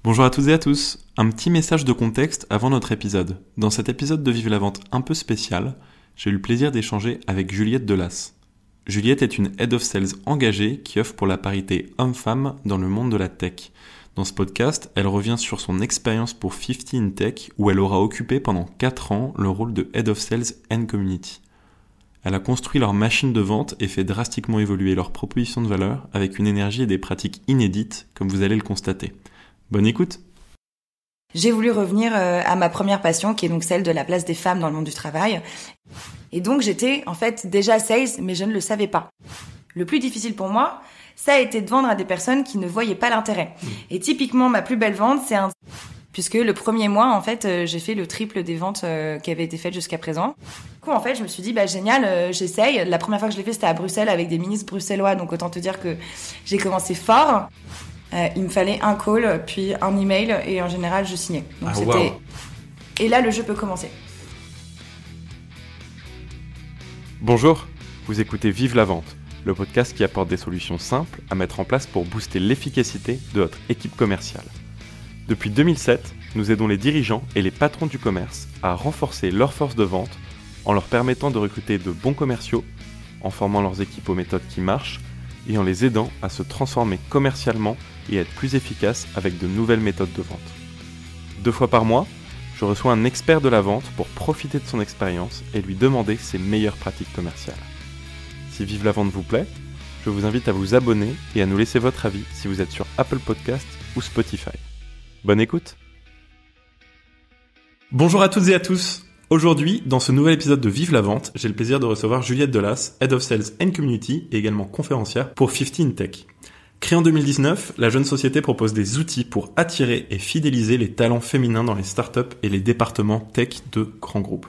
Bonjour à toutes et à tous, un petit message de contexte avant notre épisode. Dans cet épisode de Vive la Vente un peu spécial, j'ai eu le plaisir d'échanger avec Juliette Delas. Juliette est une Head of Sales engagée qui œuvre pour la parité homme-femme dans le monde de la tech. Dans ce podcast, elle revient sur son expérience pour 50 in Tech où elle aura occupé pendant 4 ans le rôle de Head of Sales and Community. Elle a construit leur machine de vente et fait drastiquement évoluer leur proposition de valeur avec une énergie et des pratiques inédites, comme vous allez le constater. Bonne écoute. J'ai voulu revenir à ma première passion, qui est donc celle de la place des femmes dans le monde du travail. Et donc j'étais en fait déjà sales, mais je ne le savais pas. Le plus difficile pour moi, ça a été de vendre à des personnes qui ne voyaient pas l'intérêt. Et typiquement, ma plus belle vente, puisque le premier mois, en fait, j'ai fait le triple des ventes qui avaient été faites jusqu'à présent. Du coup, en fait, je me suis dit, génial, j'essaye. La première fois que je l'ai fait, c'était à Bruxelles avec des ministres bruxellois, donc autant te dire que j'ai commencé fort. Il me fallait un call, puis un email, et en général, je signais. Donc wow. Et là, le jeu peut commencer. Bonjour, vous écoutez Vive la Vente, le podcast qui apporte des solutions simples à mettre en place pour booster l'efficacité de votre équipe commerciale. Depuis 2007, nous aidons les dirigeants et les patrons du commerce à renforcer leur force de vente en leur permettant de recruter de bons commerciaux, en formant leurs équipes aux méthodes qui marchent et en les aidant à se transformer commercialement et être plus efficaces avec de nouvelles méthodes de vente. 2 fois par mois, je reçois un expert de la vente pour profiter de son expérience et lui demander ses meilleures pratiques commerciales. Si Vive la Vente vous plaît, je vous invite à vous abonner et à nous laisser votre avis si vous êtes sur Apple Podcasts ou Spotify. Bonne écoute. Bonjour à toutes et à tous. Aujourd'hui, dans ce nouvel épisode de Vive la Vente, j'ai le plaisir de recevoir Juliette Delas, Head of Sales and Community et également conférencière pour 50 in Tech. Créée en 2019, la jeune société propose des outils pour attirer et fidéliser les talents féminins dans les startups et les départements tech de grands groupes.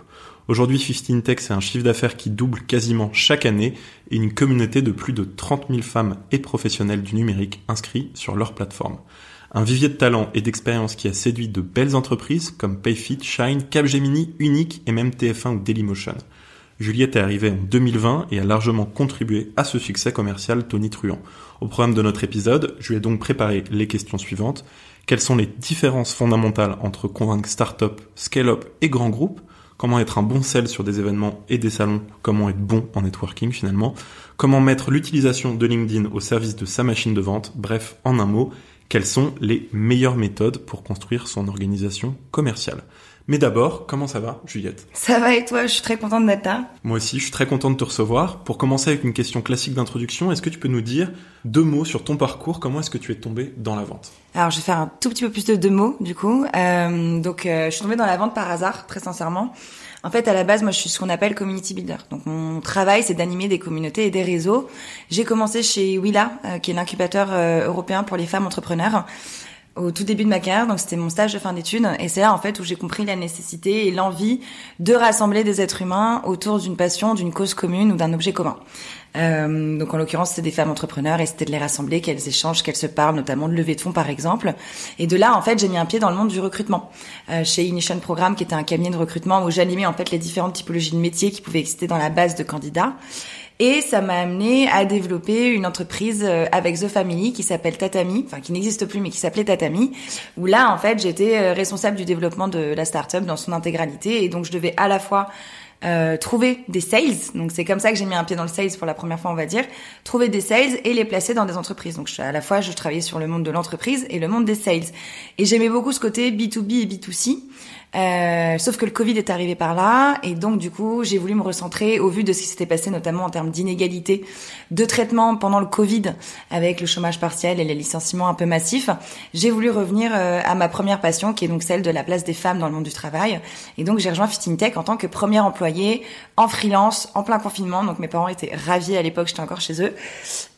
Aujourd'hui, 50 in Tech, c'est un chiffre d'affaires qui double quasiment chaque année et une communauté de plus de 30 000 femmes et professionnels du numérique inscrits sur leur plateforme. Un vivier de talent et d'expérience qui a séduit de belles entreprises comme Payfit, Shine, Capgemini, Unique et même TF1 ou Dailymotion. Juliette est arrivée en 2020 et a largement contribué à ce succès commercial tonitruant. Au programme de notre épisode, je lui ai donc préparé les questions suivantes. Quelles sont les différences fondamentales entre convaincre start-up, scale-up et grands groupes? Comment être un bon sales sur des événements et des salons? Comment être bon en networking finalement? Comment mettre l'utilisation de LinkedIn au service de sa machine de vente? Bref, en un mot, quelles sont les meilleures méthodes pour construire son organisation commerciale? Mais d'abord, comment ça va, Juliette? Ça va et toi? Je suis très contente d'être là. Moi aussi, je suis très content de te recevoir. Pour commencer avec une question classique d'introduction, est-ce que tu peux nous dire 2 mots sur ton parcours? Comment est-ce que tu es tombée dans la vente? Alors, je vais faire un tout petit peu plus de 2 mots, du coup. Je suis tombée dans la vente par hasard, très sincèrement. En fait, à la base, moi, je suis ce qu'on appelle community builder. Donc, mon travail, c'est d'animer des communautés et des réseaux. J'ai commencé chez Willa, qui est l'incubateur européen pour les femmes entrepreneurs, au tout début de ma carrière. Donc, c'était mon stage de fin d'études. Et c'est là, en fait, où j'ai compris la nécessité et l'envie de rassembler des êtres humains autour d'une passion, d'une cause commune ou d'un objet commun. Donc en l'occurrence c'était des femmes entrepreneurs et c'était de les rassembler, qu'elles échangent, qu'elles se parlent, notamment de levée de fonds par exemple. Et de là en fait j'ai mis un pied dans le monde du recrutement chez Ignition Programme, qui était un cabinet de recrutement où j'animais en fait les différentes typologies de métiers qui pouvaient exister dans la base de candidats. Et ça m'a amené à développer une entreprise avec The Family qui s'appelle Tatami, enfin qui n'existe plus mais qui s'appelait Tatami, où là en fait j'étais responsable du développement de la start-up dans son intégralité. Et donc je devais à la fois trouver des sales, donc c'est comme ça que j'ai mis un pied dans le sales pour la première fois on va dire, trouver des sales et les placer dans des entreprises. Donc à la fois je travaillais sur le monde de l'entreprise et le monde des sales. Et j'aimais beaucoup ce côté B2B et B2C. Sauf que le Covid est arrivé par là et donc du coup j'ai voulu me recentrer au vu de ce qui s'était passé notamment en termes d'inégalité de traitement pendant le Covid avec le chômage partiel et les licenciements un peu massifs. J'ai voulu revenir à ma première passion qui est donc celle de la place des femmes dans le monde du travail et donc j'ai rejoint 50 in Tech en tant que première employée en freelance en plein confinement. Donc mes parents étaient ravis à l'époque, j'étais encore chez eux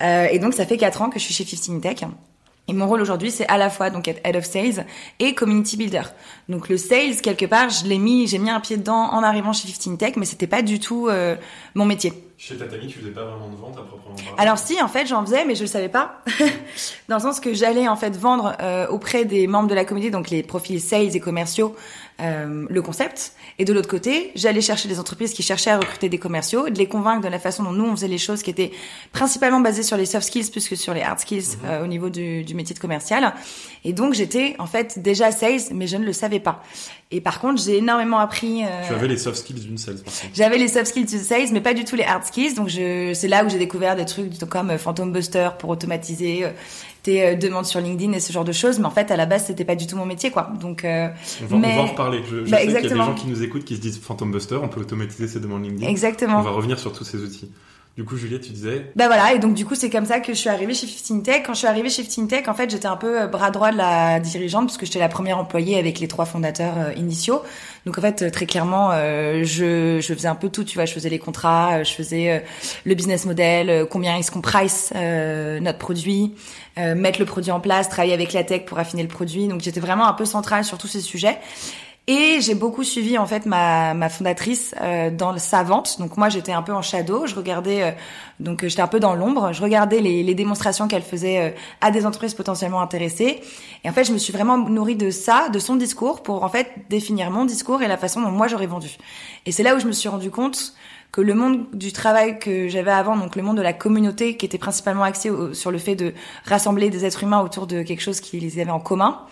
et donc ça fait 4 ans que je suis chez 50 in Tech. Et mon rôle aujourd'hui, c'est à la fois donc être Head of Sales et Community Builder. Donc le sales, quelque part, j'ai mis un pied dedans en arrivant chez 50 in Tech, mais c'était pas du tout mon métier. Chez Tatami, tu faisais pas vraiment de vente à proprement parler? Alors si, en fait, j'en faisais, mais je le savais pas. Dans le sens que j'allais en fait vendre auprès des membres de la communauté, donc les profils sales et commerciaux, le concept. Et de l'autre côté, j'allais chercher des entreprises qui cherchaient à recruter des commerciaux, de les convaincre de la façon dont nous on faisait les choses, qui étaient principalement basées sur les soft skills plus que sur les hard skills au niveau du métier de commercial. Et donc j'étais en fait déjà sales, mais je ne le savais pas. Et par contre, j'ai énormément appris. Tu avais les soft skills d'une sales, par contre. J'avais les soft skills d'une sales, mais pas du tout les hard skills. Donc c'est là où j'ai découvert des trucs comme Phantom Buster pour automatiser tes demandes sur LinkedIn et ce genre de choses. Mais en fait, à la base, c'était pas du tout mon métier, quoi. Donc on va en reparler. Je sais qu'il y a des exactement. gens qui nous écoutent qui se disent Phantom Buster, on peut automatiser ses demandes LinkedIn. Exactement. On va revenir sur tous ces outils. Du coup, Juliette, tu disais... Bah voilà, et donc du coup, c'est comme ça que je suis arrivée chez 15 Tech. Quand je suis arrivée chez 15 Tech, en fait, j'étais un peu bras droit de la dirigeante parce que j'étais la première employée avec les 3 fondateurs initiaux. Donc en fait, très clairement, je faisais un peu tout, tu vois. Je faisais les contrats, je faisais le business model, combien est-ce qu'on price notre produit, mettre le produit en place, travailler avec la tech pour affiner le produit. Donc j'étais vraiment un peu centrale sur tous ces sujets. Et j'ai beaucoup suivi en fait ma fondatrice dans sa vente. Donc moi j'étais un peu en shadow, je regardais donc j'étais un peu dans l'ombre, je regardais les démonstrations qu'elle faisait à des entreprises potentiellement intéressées. Et en fait, je me suis vraiment nourrie de ça, de son discours pour en fait définir mon discours et la façon dont moi j'aurais vendu. Et c'est là où je me suis rendu compte que le monde du travail que j'avais avant, donc le monde de la communauté qui était principalement axé sur le fait de rassembler des êtres humains autour de quelque chose qui les avait en commun,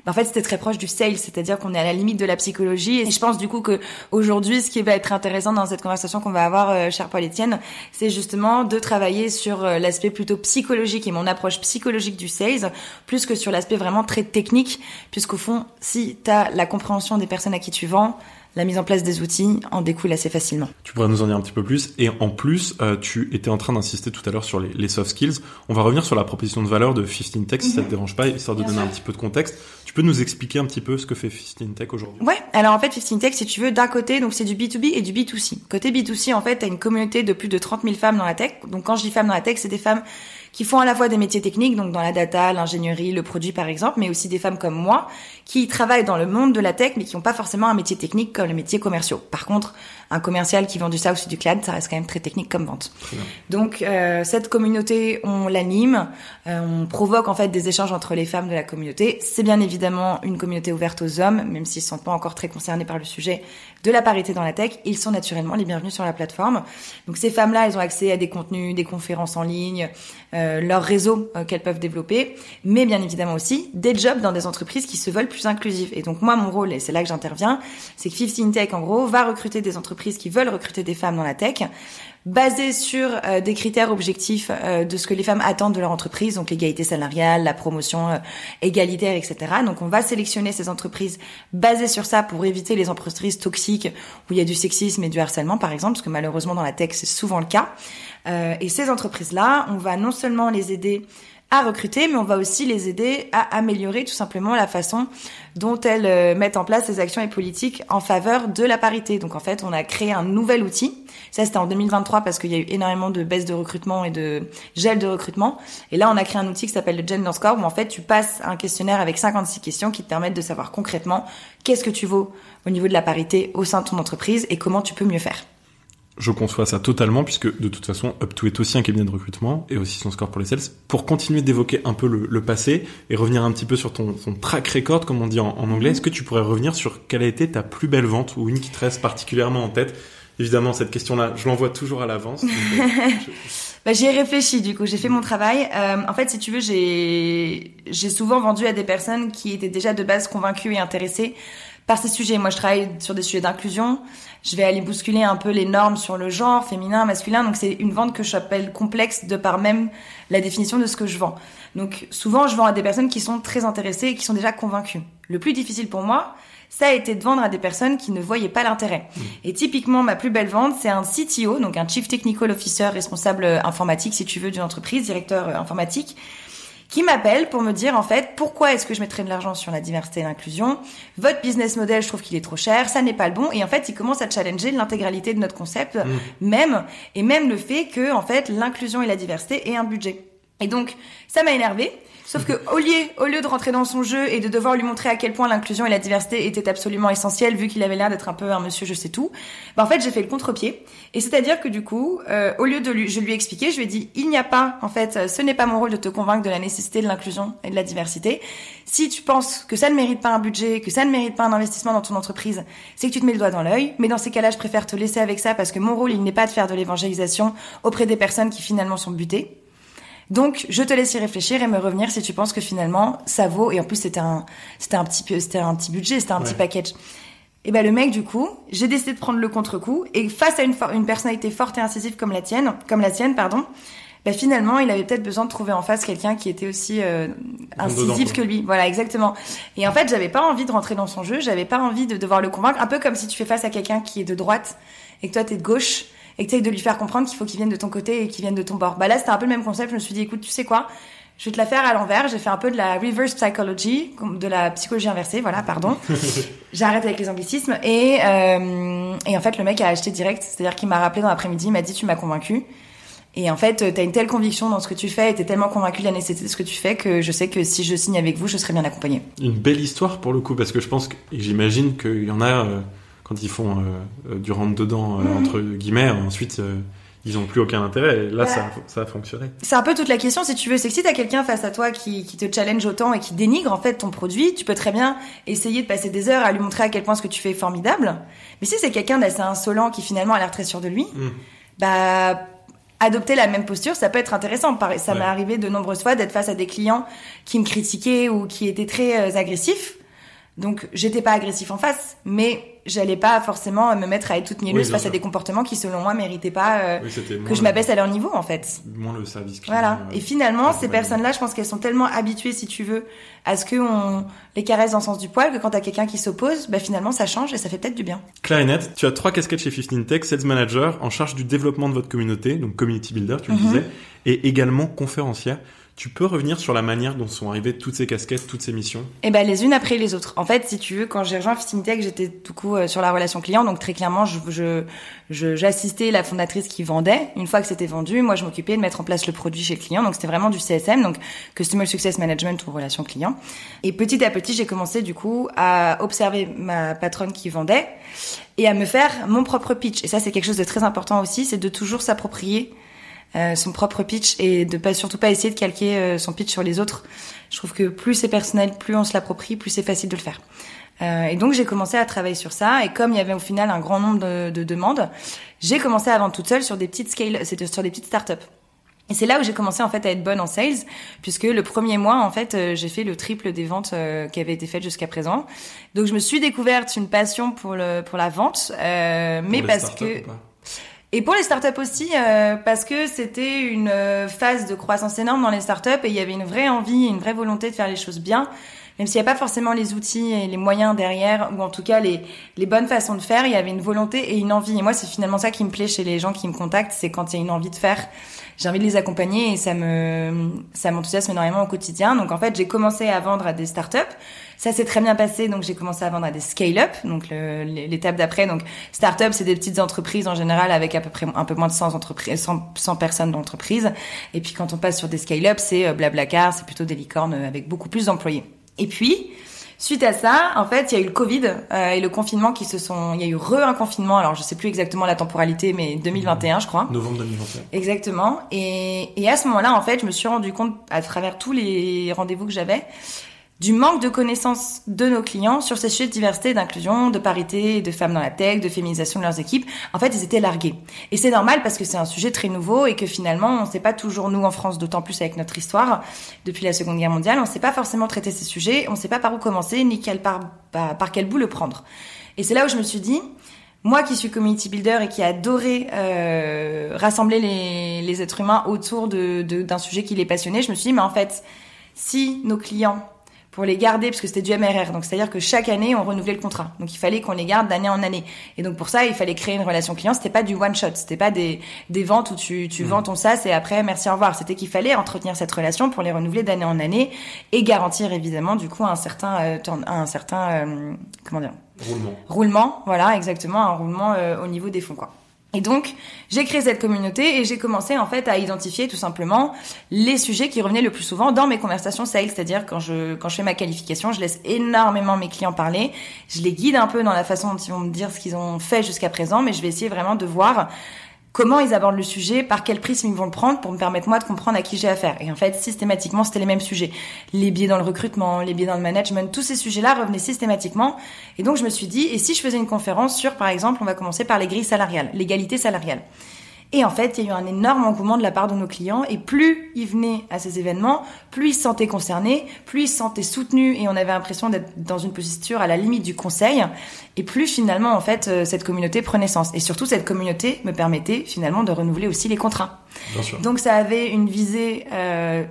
en fait, c'était très proche du sales, c'est-à-dire qu'on est à la limite de la psychologie. Et je pense du coup que aujourd'hui, ce qui va être intéressant dans cette conversation qu'on va avoir, cher Paul-Étienne, c'est justement de travailler sur l'aspect plutôt psychologique et mon approche psychologique du sales, plus que sur l'aspect vraiment très technique, puisqu'au fond, si t'as la compréhension des personnes à qui tu vends, la mise en place des outils en découle assez facilement. Tu pourrais nous en dire un petit peu plus. Et en plus, tu étais en train d'insister tout à l'heure sur les soft skills. On va revenir sur la proposition de valeur de 15 Tech, si ça te dérange pas, histoire de donner un petit peu de contexte. Tu peux nous expliquer un petit peu ce que fait 15 Tech aujourd'hui? Ouais, alors en fait, 15 Tech, si tu veux, d'un côté, donc c'est du B2B et du B2C. Côté B2C, en fait, t'as une communauté de plus de 30 000 femmes dans la tech. Donc quand je dis femmes dans la tech, c'est des femmes qui font à la fois des métiers techniques, donc dans la data, l'ingénierie, le produit par exemple, mais aussi des femmes comme moi, qui travaillent dans le monde de la tech, mais qui n'ont pas forcément un métier technique comme les métiers commerciaux. Par contre, un commercial qui vend du SaaS ou du cloud, ça reste quand même très technique comme vente. Donc cette communauté, on l'anime, on provoque en fait des échanges entre les femmes de la communauté. C'est bien évidemment une communauté ouverte aux hommes, même s'ils ne sont pas encore très concernés par le sujet de la parité dans la tech, ils sont naturellement les bienvenus sur la plateforme. Donc ces femmes-là, elles ont accès à des contenus, des conférences en ligne, leur réseau qu'elles peuvent développer, mais bien évidemment aussi des jobs dans des entreprises qui se veulent plus inclusives. Et donc moi, mon rôle, et c'est là que j'interviens, c'est que 15 Tech, en gros, va recruter des entreprises qui veulent recruter des femmes dans la tech, basé sur des critères objectifs de ce que les femmes attendent de leur entreprise, donc l'égalité salariale, la promotion égalitaire, etc. Donc on va sélectionner ces entreprises basées sur ça pour éviter les entreprises toxiques où il y a du sexisme et du harcèlement, par exemple, parce que malheureusement dans la tech c'est souvent le cas. Et ces entreprises-là, on va non seulement les aider à recruter, mais on va aussi les aider à améliorer tout simplement la façon dont elles mettent en place les actions et politiques en faveur de la parité. Donc en fait, on a créé un nouvel outil. Ça, c'était en 2023 parce qu'il y a eu énormément de baisse de recrutement et de gel de recrutement. Et là, on a créé un outil qui s'appelle le Gender Score où en fait, tu passes un questionnaire avec 56 questions qui te permettent de savoir concrètement qu'est-ce que tu vaux au niveau de la parité au sein de ton entreprise et comment tu peux mieux faire. Je conçois ça totalement, puisque de toute façon, Up2 est aussi un cabinet de recrutement, et aussi son score pour les sales. Pour continuer d'évoquer un peu le passé, et revenir un petit peu sur ton track record, comme on dit en anglais, est-ce que tu pourrais revenir sur quelle a été ta plus belle vente, ou une qui te reste particulièrement en tête? Évidemment, cette question-là, je l'envoie toujours à l'avance. J'y ai réfléchi, du coup, j'ai fait mon travail. En fait, si tu veux, j'ai souvent vendu à des personnes qui étaient déjà de base convaincues et intéressées par ces sujets. Moi, je travaille sur des sujets d'inclusion. Je vais aller bousculer un peu les normes sur le genre, féminin, masculin. Donc, c'est une vente que j'appelle complexe de par même la définition de ce que je vends. Donc, souvent, je vends à des personnes qui sont très intéressées et qui sont déjà convaincues. Le plus difficile pour moi, ça a été de vendre à des personnes qui ne voyaient pas l'intérêt. Et typiquement, ma plus belle vente, c'est un CTO, donc un Chief Technical Officer, responsable informatique, si tu veux, d'une entreprise, directeur informatique, qui m'appelle pour me dire, en fait, pourquoi est-ce que je mettrais de l'argent sur la diversité et l'inclusion? Votre business model, je trouve qu'il est trop cher, ça n'est pas le bon. Et en fait, il commence à challenger l'intégralité de notre concept, même le fait que, en fait, l'inclusion et la diversité aient un budget. Et donc, ça m'a énervée. Sauf que au lieu de rentrer dans son jeu et de devoir lui montrer à quel point l'inclusion et la diversité étaient absolument essentielles, vu qu'il avait l'air d'être un peu un monsieur je sais tout, en fait, j'ai fait le contre-pied. Et c'est-à-dire que du coup, au lieu je lui ai expliqué, je lui ai dit, il n'y a pas, en fait, ce n'est pas mon rôle de te convaincre de la nécessité de l'inclusion et de la diversité. Si tu penses que ça ne mérite pas un budget, que ça ne mérite pas un investissement dans ton entreprise, c'est que tu te mets le doigt dans l'œil. Mais dans ces cas-là, je préfère te laisser avec ça parce que mon rôle, il n'est pas de faire de l'évangélisation auprès des personnes qui finalement sont butées. Donc, je te laisse y réfléchir et me revenir si tu penses que finalement, ça vaut, et en plus, c'était un petit budget, c'était un petit package. Et ben, le mec, du coup, j'ai décidé de prendre le contre-coup, et face à une personnalité forte et incisive comme la sienne, finalement, il avait peut-être besoin de trouver en face quelqu'un qui était aussi incisif que lui. Voilà, exactement. Et en fait, j'avais pas envie de rentrer dans son jeu, j'avais pas envie de devoir le convaincre, un peu comme si tu fais face à quelqu'un qui est de droite et que toi t'es de gauche et que tu essaies de lui faire comprendre qu'il faut qu'il vienne de ton côté et qu'il vienne de ton bord. Bah là, c'était un peu le même concept. Je me suis dit, écoute, tu sais quoi, je vais te la faire à l'envers. J'ai fait un peu de la reverse psychology, de la psychologie inversée, voilà, pardon. J'arrête avec les anglicismes. Et en fait, le mec a acheté direct. C'est-à-dire qu'il m'a rappelé dans l'après-midi, il m'a dit, tu m'as convaincu. Et en fait, t'as une telle conviction dans ce que tu fais et t'es tellement convaincu de la nécessité de ce que tu fais que je sais que si je signe avec vous, je serai bien accompagné. Une belle histoire pour le coup, parce que je pense et j'imagine qu'il y en a quand ils font du rentre-dedans, entre guillemets, ensuite ils n'ont plus aucun intérêt. Et là, ça a fonctionné. C'est un peu toute la question, si tu veux. C'est que si t'as quelqu'un face à toi qui te challenge autant et qui dénigre en fait ton produit, tu peux très bien essayer de passer des heures à lui montrer à quel point ce que tu fais est formidable. Mais si c'est quelqu'un d'assez insolent qui finalement a l'air très sûr de lui, adopter la même posture, ça peut être intéressant. Ça m'est arrivé de nombreuses fois d'être face à des clients qui me critiquaient ou qui étaient très agressifs. Donc, j'étais pas agressif en face, mais j'allais pas forcément me mettre à être toute mielleuse face à des comportements qui, selon moi, méritaient pas que je m'abaisse à leur niveau, en fait. Moins le service client. Voilà. Et finalement, ces personnes-là, je pense qu'elles sont tellement habituées, si tu veux, à ce qu'on les caresse dans le sens du poil, que quand t'as quelqu'un qui s'oppose, finalement, ça change et ça fait peut-être du bien. Claire et net, tu as 3 casquettes chez 15 Tech, Sales Manager, en charge du développement de votre communauté, donc Community Builder, tu le disais, et également conférencière. Tu peux revenir sur la manière dont sont arrivées toutes ces casquettes, toutes ces missions? Les unes après les autres. En fait, si tu veux, quand j'ai rejoint 15 Tech, j'étais tout coup sur la relation client, donc très clairement, j'assistais la fondatrice qui vendait. Une fois que c'était vendu, moi, je m'occupais de mettre en place le produit chez le client, donc c'était vraiment du CSM, donc Customer Success Management ou relation client. Et petit à petit, j'ai commencé du coup à observer ma patronne qui vendait et à me faire mon propre pitch. Et ça, c'est quelque chose de très important aussi, c'est de toujours s'approprier son propre pitch et de surtout pas essayer de calquer son pitch sur les autres. Je trouve que plus c'est personnel, plus on se l'approprie, plus c'est facile de le faire. Et donc j'ai commencé à travailler sur ça, et comme il y avait au final un grand nombre de demandes, j'ai commencé à vendre toute seule sur des petites sur des petites startups. Et c'est là où j'ai commencé en fait à être bonne en sales, puisque le premier mois en fait j'ai fait le triple des ventes qui avaient été faites jusqu'à présent. Donc je me suis découverte une passion pour la vente, mais parce que et pour les startups aussi, parce que c'était une phase de croissance énorme dans les startups et il y avait une vraie envie, une vraie volonté de faire les choses bien, même s'il n'y a pas forcément les outils et les moyens derrière, ou en tout cas les bonnes façons de faire, il y avait une volonté et une envie. Et moi, c'est finalement ça qui me plaît chez les gens qui me contactent, c'est quand il y a une envie de faire. J'ai envie de les accompagner et ça m'enthousiasme énormément au quotidien. Donc en fait, j'ai commencé à vendre à des startups. Ça s'est très bien passé, donc j'ai commencé à vendre à des scale-up, donc l'étape d'après. Donc start-up, c'est des petites entreprises en général avec à peu près un peu moins de 100 personnes d'entreprise. Et puis quand on passe sur des scale-up, c'est Blablacar, c'est plutôt des licornes avec beaucoup plus d'employés. Et puis suite à ça, en fait, il y a eu le Covid et le confinement il y a eu un confinement. Alors je sais plus exactement la temporalité, mais 2021, je crois. Novembre 2021. Exactement. Et à ce moment-là, en fait, je me suis rendu compte à travers tous les rendez-vous que j'avais du manque de connaissances de nos clients sur ces sujets de diversité, d'inclusion, de parité, de femmes dans la tech, de féminisation de leurs équipes. En fait, ils étaient largués. Et c'est normal parce que c'est un sujet très nouveau et que finalement, on sait pas toujours, nous en France, d'autant plus avec notre histoire, depuis la Seconde Guerre mondiale, on sait pas forcément traiter ces sujets, on sait pas par où commencer, ni par quel bout le prendre. Et c'est là où je me suis dit, moi qui suis community builder et qui adorais rassembler les êtres humains autour d'un sujet qui les passionnait, je me suis dit, mais en fait, si nos clients, pour les garder, parce que c'était du MRR, donc c'est-à-dire que chaque année on renouvelait le contrat, donc il fallait qu'on les garde d'année en année, et donc pour ça il fallait créer une relation client. C'était pas du one shot, c'était pas des ventes où tu vends ton SaaS et après merci au revoir, c'était qu'il fallait entretenir cette relation pour les renouveler d'année en année et garantir évidemment du coup un certain roulement, voilà, exactement, un roulement au niveau des fonds, quoi. Et donc, j'ai créé cette communauté et j'ai commencé en fait à identifier tout simplement les sujets qui revenaient le plus souvent dans mes conversations sales. C'est-à-dire quand je fais ma qualification, je laisse énormément mes clients parler. Je les guide un peu dans la façon dont ils vont me dire ce qu'ils ont fait jusqu'à présent, mais je vais essayer vraiment de voir comment ils abordent le sujet, par quel prisme ils vont le prendre pour me permettre moi de comprendre à qui j'ai affaire. Et en fait, systématiquement, c'était les mêmes sujets. Les biais dans le recrutement, les biais dans le management, tous ces sujets-là revenaient systématiquement. Et donc, je me suis dit, et si je faisais une conférence sur, par exemple, on va commencer par les grilles salariales, l'égalité salariale. Et en fait, il y a eu un énorme engouement de la part de nos clients et plus ils venaient à ces événements, plus ils se sentaient concernés, plus ils se sentaient soutenus et on avait l'impression d'être dans une posture à la limite du conseil et plus finalement, en fait, cette communauté prenait sens. Et surtout, cette communauté me permettait finalement de renouveler aussi les contrats. Bien sûr. Donc, ça avait une visée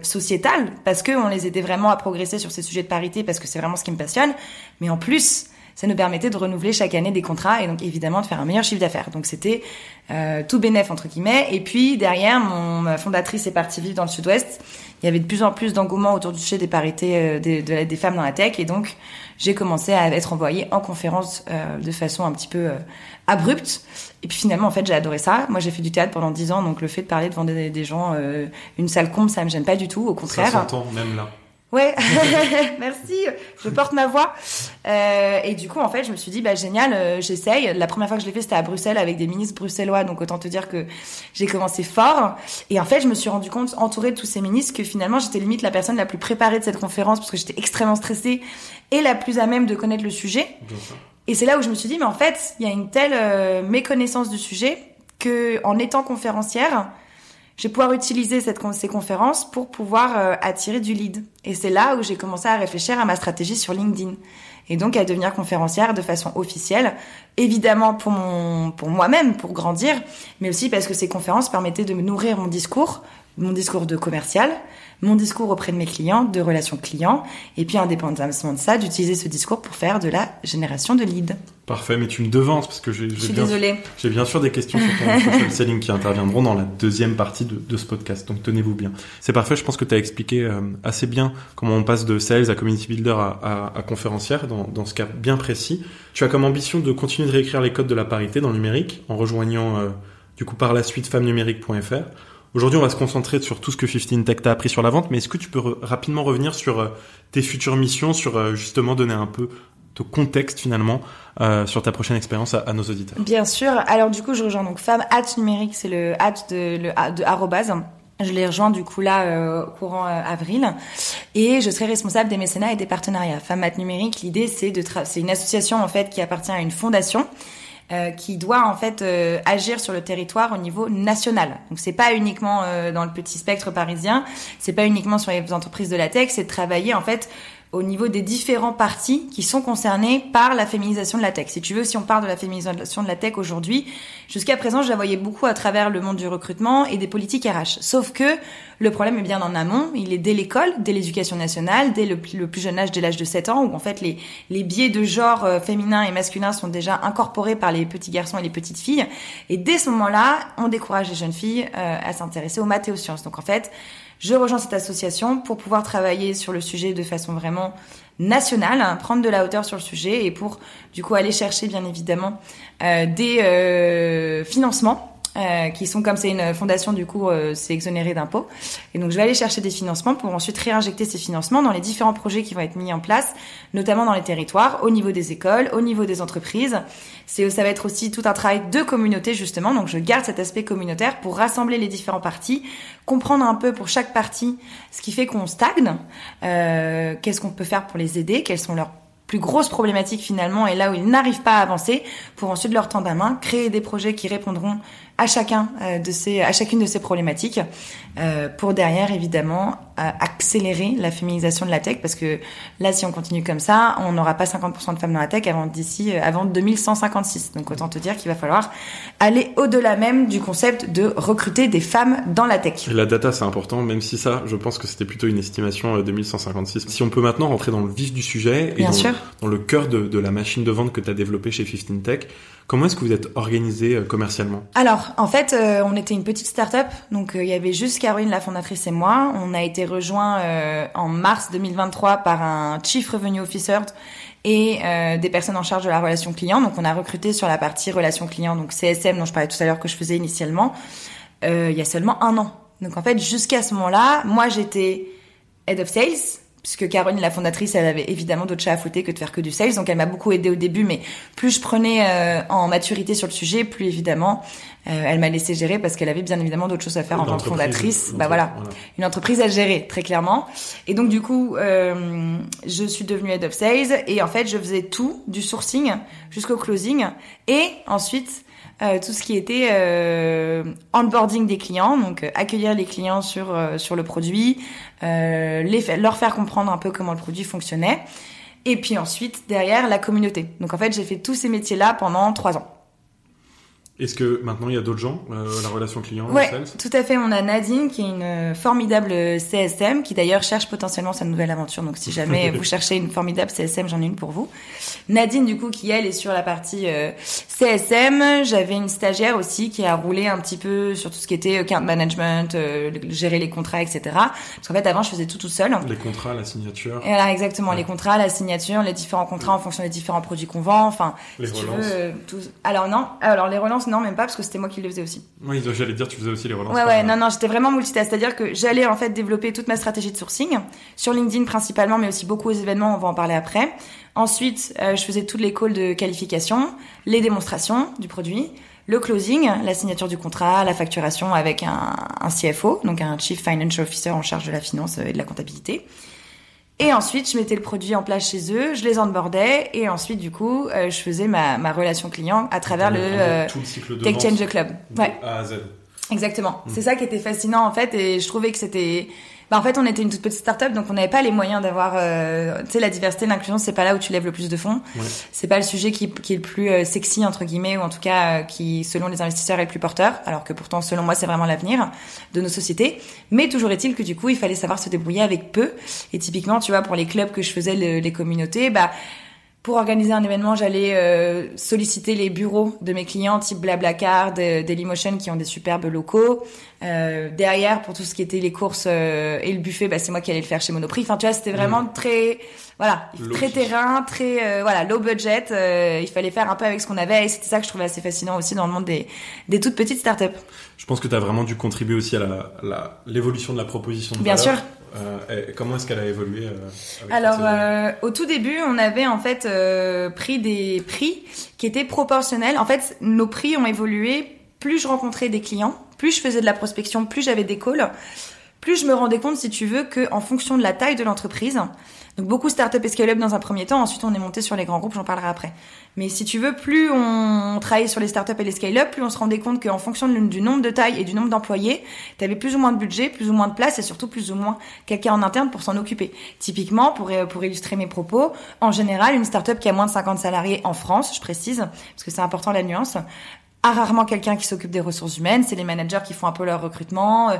sociétale parce qu'on les aidait vraiment à progresser sur ces sujets de parité parce que c'est vraiment ce qui me passionne. Mais en plus, ça nous permettait de renouveler chaque année des contrats et donc évidemment de faire un meilleur chiffre d'affaires. Donc c'était tout bénef entre guillemets. Et puis derrière, ma fondatrice est partie vivre dans le Sud-Ouest. Il y avait de plus en plus d'engouement autour du sujet des parités des femmes dans la tech et donc j'ai commencé à être envoyée en conférence de façon un petit peu abrupte. Et puis finalement en fait j'ai adoré ça. Moi j'ai fait du théâtre pendant 10 ans donc le fait de parler devant des gens, une salle comble, ça me gêne pas du tout. Au contraire. Ça s'entend même là. Ouais, merci, je porte ma voix. Et du coup, en fait, je me suis dit, génial, j'essaye. La première fois que je l'ai fait, c'était à Bruxelles avec des ministres bruxellois, donc autant te dire que j'ai commencé fort. Et en fait, je me suis rendu compte, entourée de tous ces ministres, que finalement, j'étais limite la personne la plus préparée de cette conférence parce que j'étais extrêmement stressée et la plus à même de connaître le sujet. Et c'est là où je me suis dit, mais en fait, il y a une telle méconnaissance du sujet que, en étant conférencière, je vais pouvoir utiliser ces conférences pour pouvoir attirer du lead. Et c'est là où j'ai commencé à réfléchir à ma stratégie sur LinkedIn. Et donc à devenir conférencière de façon officielle. Évidemment pour moi-même, pour grandir, mais aussi parce que ces conférences permettaient de me nourrir mon discours de commercial, mon discours auprès de mes clients, de relations clients, et puis indépendamment de ça, d'utiliser ce discours pour faire de la génération de leads. Parfait, mais tu me devances parce que j'ai bien sûr des questions sur ton social selling qui interviendront dans la deuxième partie de ce podcast, donc tenez-vous bien. C'est parfait, je pense que tu as expliqué assez bien comment on passe de sales à community builder à conférencière dans ce cas bien précis. Tu as comme ambition de continuer de réécrire les codes de la parité dans le numérique en rejoignant du coup par la suite femmenumérique.fr. Aujourd'hui, on va se concentrer sur tout ce que 15 Tech t'a appris sur la vente, mais est-ce que tu peux rapidement revenir sur tes futures missions, sur justement donner un peu de contexte finalement sur ta prochaine expérience à nos auditeurs? Bien sûr. Alors du coup, je rejoins donc Femme Numérique, c'est le de arrobase. Je l'ai rejoint du coup là courant avril et je serai responsable des mécénats et des partenariats. Femme Numérique, l'idée c'est c'est une association en fait qui appartient à une fondation. Qui doit en fait agir sur le territoire au niveau national. Donc c'est pas uniquement dans le petit spectre parisien, c'est pas uniquement sur les entreprises de la tech, c'est de travailler en fait au niveau des différents partis qui sont concernés par la féminisation de la tech. Si tu veux, si on parle de la féminisation de la tech aujourd'hui, jusqu'à présent, je la voyais beaucoup à travers le monde du recrutement et des politiques RH. Sauf que le problème est bien en amont, il est dès l'école, dès l'éducation nationale, dès le plus jeune âge, dès l'âge de 7 ans, où en fait les biais de genre féminin et masculin sont déjà incorporés par les petits garçons et les petites filles. Et dès ce moment-là, on décourage les jeunes filles à s'intéresser aux maths et aux sciences. Donc en fait, je rejoins cette association pour pouvoir travailler sur le sujet de façon vraiment nationale, prendre de la hauteur sur le sujet et pour du coup aller chercher bien évidemment des financements qui sont, comme c'est une fondation, du coup c'est exonéré d'impôts, et donc je vais aller chercher des financements pour ensuite réinjecter ces financements dans les différents projets qui vont être mis en place, notamment dans les territoires, au niveau des écoles, au niveau des entreprises. Ça va être aussi tout un travail de communauté justement, donc je garde cet aspect communautaire pour rassembler les différents partis, comprendre un peu pour chaque parti ce qui fait qu'on stagne, qu'est-ce qu'on peut faire pour les aider, quelles sont leurs plus grosses problématiques finalement et là où ils n'arrivent pas à avancer, pour ensuite leur tendre la main, créer des projets qui répondront à chacune de ces problématiques, pour derrière évidemment accélérer la féminisation de la tech, parce que là si on continue comme ça, on n'aura pas 50% de femmes dans la tech avant 2156. Donc autant te dire qu'il va falloir aller au-delà même du concept de recruter des femmes dans la tech. Et la data c'est important, même si ça, je pense que c'était plutôt une estimation 2156. Si on peut maintenant rentrer dans le vif du sujet et dans le cœur de la machine de vente que tu as développée chez 15 Tech, Comment est-ce que vous êtes organisé commercialement? Alors, en fait, on était une petite start-up, donc il y avait juste Caroline, la fondatrice, et moi. On a été rejoints en mars 2023 par un Chief Revenue Officer et des personnes en charge de la relation client. Donc, on a recruté sur la partie relation client, donc CSM, dont je parlais tout à l'heure que je faisais initialement, il y a seulement 1 an. Donc, en fait, jusqu'à ce moment-là, moi, j'étais Head of Sales, puisque Caroline, la fondatrice, elle avait évidemment d'autres chats à fouetter que de faire que du sales. Donc, elle m'a beaucoup aidée au début, mais plus je prenais en maturité sur le sujet, plus évidemment, elle m'a laissé gérer parce qu'elle avait bien évidemment d'autres choses à faire en tant que fondatrice. Voilà. Une entreprise à gérer, très clairement. Et donc, du coup, je suis devenue Head of Sales et en fait, je faisais tout, du sourcing jusqu'au closing et ensuite, tout ce qui était onboarding des clients, donc accueillir les clients sur le produit, leur faire comprendre un peu comment le produit fonctionnait, et puis ensuite derrière la communauté. Donc en fait j'ai fait tous ces métiers-là pendant 3 ans. Est-ce que maintenant il y a d'autres gens, la relation client, Ouais, le sales? tout à fait. On a Nadine qui est une formidable CSM qui d'ailleurs cherche potentiellement sa nouvelle aventure. Donc si jamais vous cherchez une formidable CSM, j'en ai une pour vous. Nadine du coup qui elle est sur la partie CSM. J'avais une stagiaire aussi qui a roulé un petit peu sur tout ce qui était account management, gérer les contrats, etc. Parce qu'en fait avant je faisais tout seul. Les contrats, la signature. Et voilà, exactement, ouais. Les contrats, la signature, les différents contrats en fonction des différents produits qu'on vend. Enfin, les si relances. Tu veux, Alors non, alors les relances non même pas parce que c'était moi qui les faisais aussi. Oui, j'allais dire tu faisais aussi les relances. Ouais, non, j'étais vraiment multitask, c'est-à-dire que j'allais en fait développer toute ma stratégie de sourcing sur LinkedIn principalement, mais aussi beaucoup aux événements, on va en parler après. Ensuite, je faisais toutes les calls de qualification, les démonstrations du produit, le closing, la signature du contrat, la facturation avec un CFO, donc un Chief Financial Officer en charge de la finance et de la comptabilité. Et ensuite, je mettais le produit en place chez eux, je les onboardais, et ensuite, du coup, je faisais ma relation client à travers tout le cycle de Tech vente Change Club. Ouais. De A à Z. Exactement. C'est ça qui était fascinant, en fait, et je trouvais que c'était... en fait, on était une toute petite start-up, donc on n'avait pas les moyens d'avoir... tu sais, la diversité, l'inclusion, c'est pas là où tu lèves le plus de fonds. Ouais. C'est pas le sujet qui est le plus sexy, entre guillemets, ou en tout cas, qui, selon les investisseurs, est le plus porteur, alors que pourtant, selon moi, c'est vraiment l'avenir de nos sociétés. Mais toujours est-il que, du coup, il fallait savoir se débrouiller avec peu. Et typiquement, tu vois, pour les clubs que je faisais, les communautés, pour organiser un événement, j'allais solliciter les bureaux de mes clients, type Blablacar, Dailymotion, qui ont des superbes locaux. Derrière, pour tout ce qui était les courses et le buffet, c'est moi qui allais le faire chez Monoprix. Enfin, tu vois, c'était vraiment très, très terrain, très, low budget. Il fallait faire un peu avec ce qu'on avait, et c'était ça que je trouvais assez fascinant aussi dans le monde des toutes petites startups. Je pense que tu as vraiment dû contribuer aussi à l'évolution de la proposition de valeur. Bien sûr. Comment est-ce qu'elle a évolué au tout début, on avait en fait pris des prix qui étaient proportionnels. En fait, nos prix ont évolué. Plus je rencontrais des clients, plus je faisais de la prospection, plus j'avais des calls, plus je me rendais compte, si tu veux, que en fonction de la taille de l'entreprise, donc beaucoup start-up et scale-up dans un premier temps, ensuite on est monté sur les grands groupes, j'en parlerai après. Mais si tu veux, plus on travaillait sur les start-up et les scale-up, plus on se rendait compte qu'en fonction du nombre de tailles et du nombre d'employés, t'avais plus ou moins de budget, plus ou moins de place et surtout plus ou moins quelqu'un en interne pour s'en occuper. Typiquement, pour illustrer mes propos, en général, une start-up qui a moins de 50 salariés en France, je précise, parce que c'est important la nuance, a rarement quelqu'un qui s'occupe des ressources humaines, c'est les managers qui font un peu leur recrutement.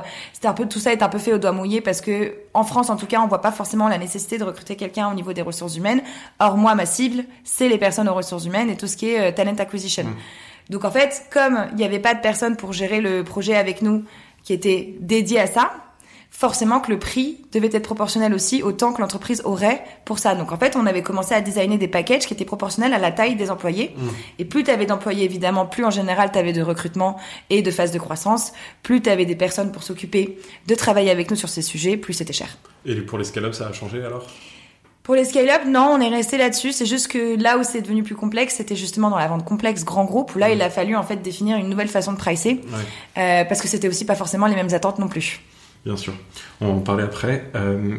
Tout ça est un peu fait au doigt mouillé parce que en France en tout cas, on voit pas forcément la nécessité de recruter quelqu'un au niveau des ressources humaines. Or moi, ma cible, c'est les personnes aux ressources humaines et tout ce qui est talent acquisition. Donc en fait, comme il y avait pas de personne pour gérer le projet avec nous qui était dédié à ça, forcément que le prix devait être proportionnel aussi au temps que l'entreprise aurait pour ça. Donc en fait, on avait commencé à designer des packages qui étaient proportionnels à la taille des employés. Et plus tu avais d'employés, évidemment, plus en général tu avais de recrutement et de phase de croissance, plus tu avais des personnes pour s'occuper de travailler avec nous sur ces sujets, plus c'était cher. Et pour les scale-up, ça a changé alors ? Pour les scale-up, non, on est resté là-dessus. C'est juste que là où c'est devenu plus complexe, c'était justement dans la vente complexe grand groupe, où là, il a fallu en fait définir une nouvelle façon de pricer, parce que c'était aussi pas forcément les mêmes attentes non plus. Bien sûr. On va en parler après.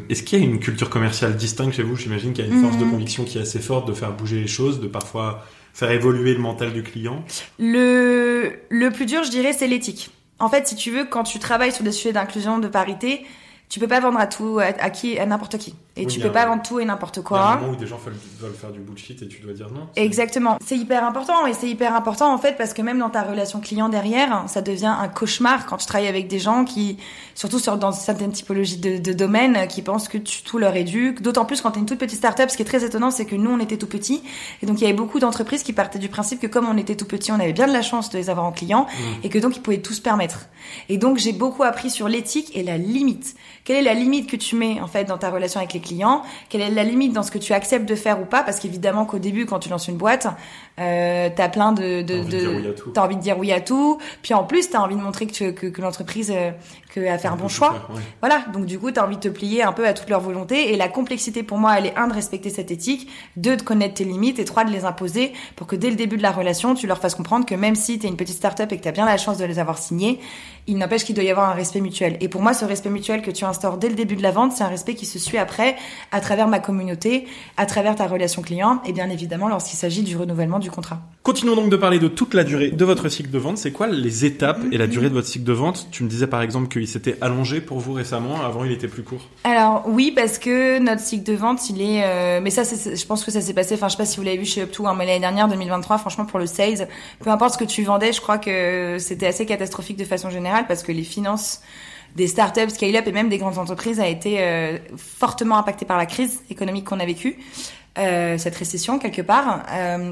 Est-ce qu'il y a une culture commerciale distincte chez vous ? J'imagine qu'il y a une force de conviction qui est assez forte de faire bouger les choses, de parfois faire évoluer le mental du client. Le plus dur, je dirais, c'est l'éthique. En fait, si tu veux, quand tu travailles sur des sujets d'inclusion, de parité, tu peux pas vendre à n'importe qui. Et tu peux pas vendre tout et n'importe quoi. Il y a un moment où des gens veulent faire du bullshit et tu dois dire non. Exactement. C'est hyper important. Et c'est hyper important, en fait, parce que même dans ta relation client derrière, ça devient un cauchemar quand tu travailles avec des gens qui, surtout dans certaines typologies de domaines, qui pensent que tout leur est dû. D'autant plus quand t'es une toute petite start-up. Ce qui est très étonnant, c'est que nous, on était tout petits. Et donc, il y avait beaucoup d'entreprises qui partaient du principe que comme on était tout petits, on avait bien de la chance de les avoir en client et que donc, ils pouvaient tout se permettre. Et donc, j'ai beaucoup appris sur l'éthique et la limite. Quelle est la limite que tu mets, en fait, dans ta relation avec les clients? Quelle est la limite dans ce que tu acceptes de faire ou pas? Parce qu'évidemment qu'au début, quand tu lances une boîte, t'as plein t'as envie de dire oui à tout. Puis en plus, t'as envie de montrer que l'entreprise, a fait un bon choix. Ouais. Voilà. Donc du coup, t'as envie de te plier un peu à toute leur volonté. Et la complexité pour moi, elle est 1, de respecter cette éthique, 2, de connaître tes limites et 3, de les imposer pour que dès le début de la relation, tu leur fasses comprendre que même si t'es une petite start-up et que t'as bien la chance de les avoir signés, il n'empêche qu'il doit y avoir un respect mutuel. Et pour moi, ce respect mutuel que tu instaures dès le début de la vente, c'est un respect qui se suit après, à travers ma communauté, à travers ta relation client, et bien évidemment lorsqu'il s'agit du renouvellement du contrat. Continuons donc de parler de toute la durée de votre cycle de vente. C'est quoi les étapes et la durée de votre cycle de vente? Tu me disais par exemple qu'il s'était allongé pour vous récemment. Avant, il était plus court. Alors oui, parce que notre cycle de vente, il est... mais ça, je pense que ça s'est passé... Enfin, je sais pas si vous l'avez vu chez Up2, mais l'année dernière, 2023, franchement, pour le sales, peu importe ce que tu vendais, je crois que c'était assez catastrophique de façon générale parce que les finances des startups, scale-up et même des grandes entreprises a été fortement impactées par la crise économique qu'on a vécue. Cette récession quelque part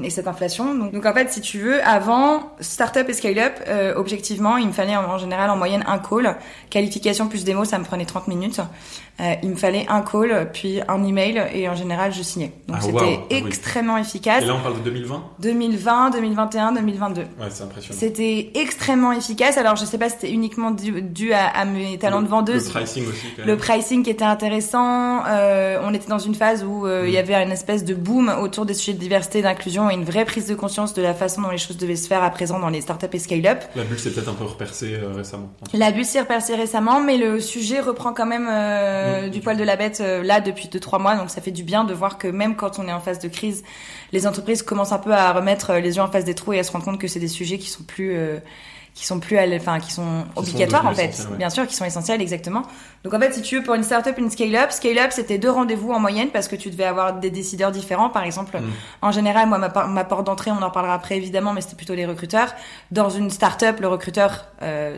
et cette inflation. Donc en fait, si tu veux, avant startup et scale-up, objectivement, il me fallait en général en moyenne un call, qualification plus démo, ça me prenait 30 minutes. Il me fallait un call, puis un email et en général je signais. Donc c'était extrêmement efficace. Et là on parle de 2020 ? 2020, 2021, 2022. Ouais, c'est impressionnant. C'était extrêmement efficace. Alors je sais pas si c'était uniquement dû à mes talents de vendeuse. Le pricing aussi. Quand même. Le pricing qui était intéressant. On était dans une phase où il y avait une espèce de boom autour des sujets de diversité et d'inclusion et une vraie prise de conscience de la façon dont les choses devaient se faire à présent dans les startups et scale-up. La bulle s'est peut-être un peu repercée récemment. La bulle s'est repercée récemment, mais le sujet reprend quand même du poil de la bête là depuis 2-3 mois, donc ça fait du bien de voir que même quand on est en phase de crise, les entreprises commencent un peu à remettre les yeux en face des trous et à se rendre compte que c'est des sujets qui sont obligatoires en fait, ouais. Bien sûr, qui sont essentiels, exactement. Donc en fait, si tu veux, pour une startup, une scale-up, c'était 2 rendez-vous en moyenne parce que tu devais avoir des décideurs différents. Par exemple, en général, moi, ma porte d'entrée, on en parlera après évidemment, mais c'était plutôt les recruteurs. Dans une startup, le recruteur,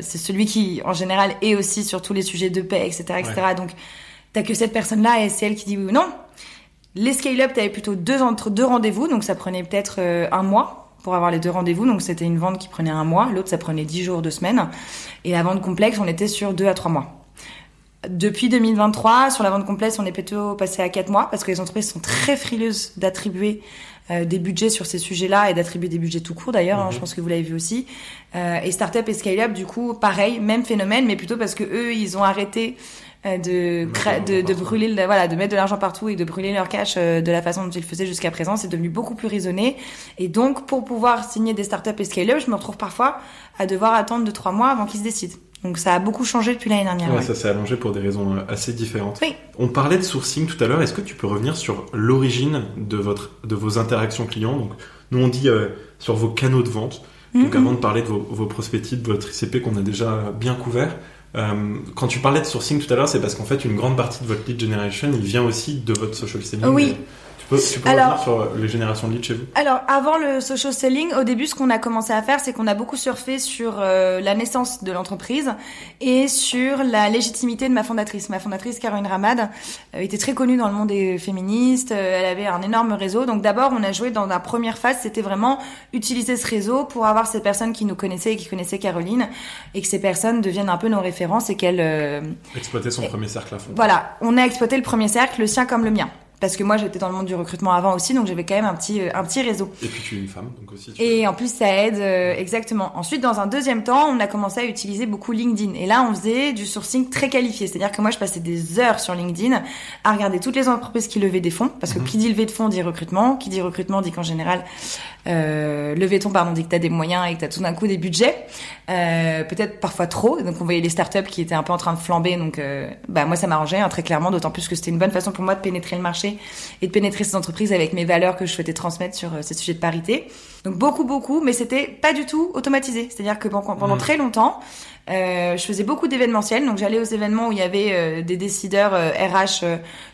c'est celui qui, en général, est aussi sur tous les sujets de paie, etc., etc. Ouais. Donc, t'as que cette personne-là et c'est elle qui dit oui ou non. Les scale-up, t'avais plutôt 2 rendez-vous, donc ça prenait peut-être 1 mois. Pour avoir les 2 rendez-vous, donc c'était une vente qui prenait 1 mois, l'autre ça prenait 10 jours, 2 semaines, et la vente complexe on était sur 2 à 3 mois. Depuis 2023, sur la vente complexe on est plutôt passé à 4 mois, parce que les entreprises sont très frileuses d'attribuer des budgets sur ces sujets-là, et d'attribuer des budgets tout court d'ailleurs, je pense que vous l'avez vu aussi. Et Startup et Scale-Up, du coup, pareil, même phénomène, mais plutôt parce que eux, ils ont arrêté de brûler de mettre de l'argent partout et de brûler leur cash de la façon dont ils le faisaient jusqu'à présent. C'est devenu beaucoup plus raisonné, et donc pour pouvoir signer des startups et scale-up, je me retrouve parfois à devoir attendre 2-3 mois avant qu'ils se décident. Donc ça a beaucoup changé depuis l'année dernière. Ouais. Ça s'est allongé pour des raisons assez différentes. Oui. On parlait de sourcing tout à l'heure. Est-ce que tu peux revenir sur l'origine de vos interactions clients? Donc nous on dit sur vos canaux de vente. Donc avant de parler de vos prospects, de votre ICP qu'on a déjà bien couvert. Quand tu parlais de sourcing tout à l'heure, c'est parce qu'en fait une grande partie de votre lead generation, il vient aussi de votre social selling. Oui. Tu peux revenir sur les générations de leads chez vous? Alors, avant le social selling, au début, ce qu'on a commencé à faire, c'est qu'on a beaucoup surfé sur la naissance de l'entreprise et sur la légitimité de ma fondatrice. Ma fondatrice, Caroline Ramad, était très connue dans le monde des féministes. Elle avait un énorme réseau. Donc d'abord, on a joué dans la première phase, c'était vraiment utiliser ce réseau pour avoir ces personnes qui nous connaissaient et qui connaissaient Caroline, et que ces personnes deviennent un peu nos références et qu'elles... exploiter son premier cercle à fond. Voilà, on a exploité le premier cercle, le sien comme le mien. Parce que moi, j'étais dans le monde du recrutement avant aussi, donc j'avais quand même un petit réseau. Et puis tu es une femme, donc aussi. Et en plus, ça aide, exactement. Ensuite, dans un deuxième temps, on a commencé à utiliser beaucoup LinkedIn. Et là, on faisait du sourcing très qualifié. C'est-à-dire que moi, je passais des heures sur LinkedIn à regarder toutes les entreprises qui levaient des fonds. Parce que qui dit levée de fonds dit recrutement. Qui dit recrutement dit qu'en général, levée de fonds, dit que t'as des moyens et que t'as tout d'un coup des budgets. Peut-être parfois trop. Donc, on voyait les startups qui étaient un peu en train de flamber. Donc, moi, ça m'arrangeait, très clairement. D'autant plus que c'était une bonne façon pour moi de pénétrer le marché et de pénétrer ces entreprises avec mes valeurs que je souhaitais transmettre sur ces sujets de parité. Donc beaucoup, mais c'était pas du tout automatisé. C'est-à-dire que pendant très longtemps, je faisais beaucoup d'événementiels. Donc j'allais aux événements où il y avait des décideurs RH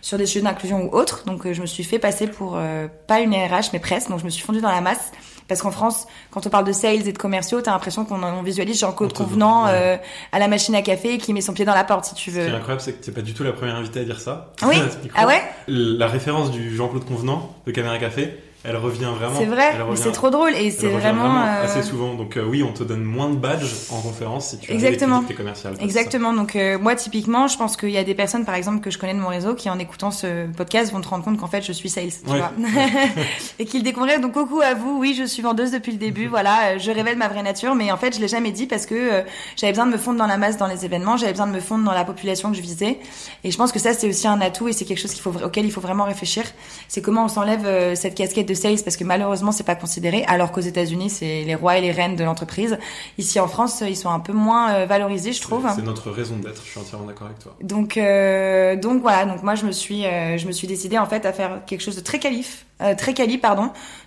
sur des sujets d'inclusion ou autres. Donc je me suis fait passer pour pas une RH mais presque. Donc je me suis fondue dans la masse. Parce qu'en France, quand on parle de sales et de commerciaux, t'as l'impression qu'on visualise Jean-Claude Convenant à la machine à café qui met son pied dans la porte, si tu veux. Ce qui est incroyable, c'est que t'es pas du tout la première invitée à dire ça. Oui. Ah ouais? La référence du Jean-Claude Convenant de Caméra Café, elle revient vraiment. C'est vrai, mais c'est trop drôle et c'est vraiment assez souvent. Donc oui, on te donne moins de badges en conférence si tu as des commerciales. Exactement. Donc moi typiquement, je pense qu'il y a des personnes par exemple que je connais de mon réseau qui en écoutant ce podcast vont te rendre compte qu'en fait je suis sales, tu vois. Et qu'ils découvriraient. Donc coucou à vous. Oui, je suis vendeuse depuis le début. Voilà, je révèle ma vraie nature, mais en fait je l'ai jamais dit parce que j'avais besoin de me fondre dans la masse dans les événements, j'avais besoin de me fondre dans la population que je visais. Et je pense que ça c'est aussi un atout et c'est quelque chose auquel il faut vraiment réfléchir. C'est comment on s'enlève cette casquette de sales parce que malheureusement c'est pas considéré, alors qu'aux États-Unis c'est les rois et les reines de l'entreprise. Ici en France ils sont un peu moins valorisés, je trouve. C'est notre raison d'être, je suis entièrement d'accord avec toi. Donc voilà, donc moi je me suis décidée en fait à faire quelque chose de très quali.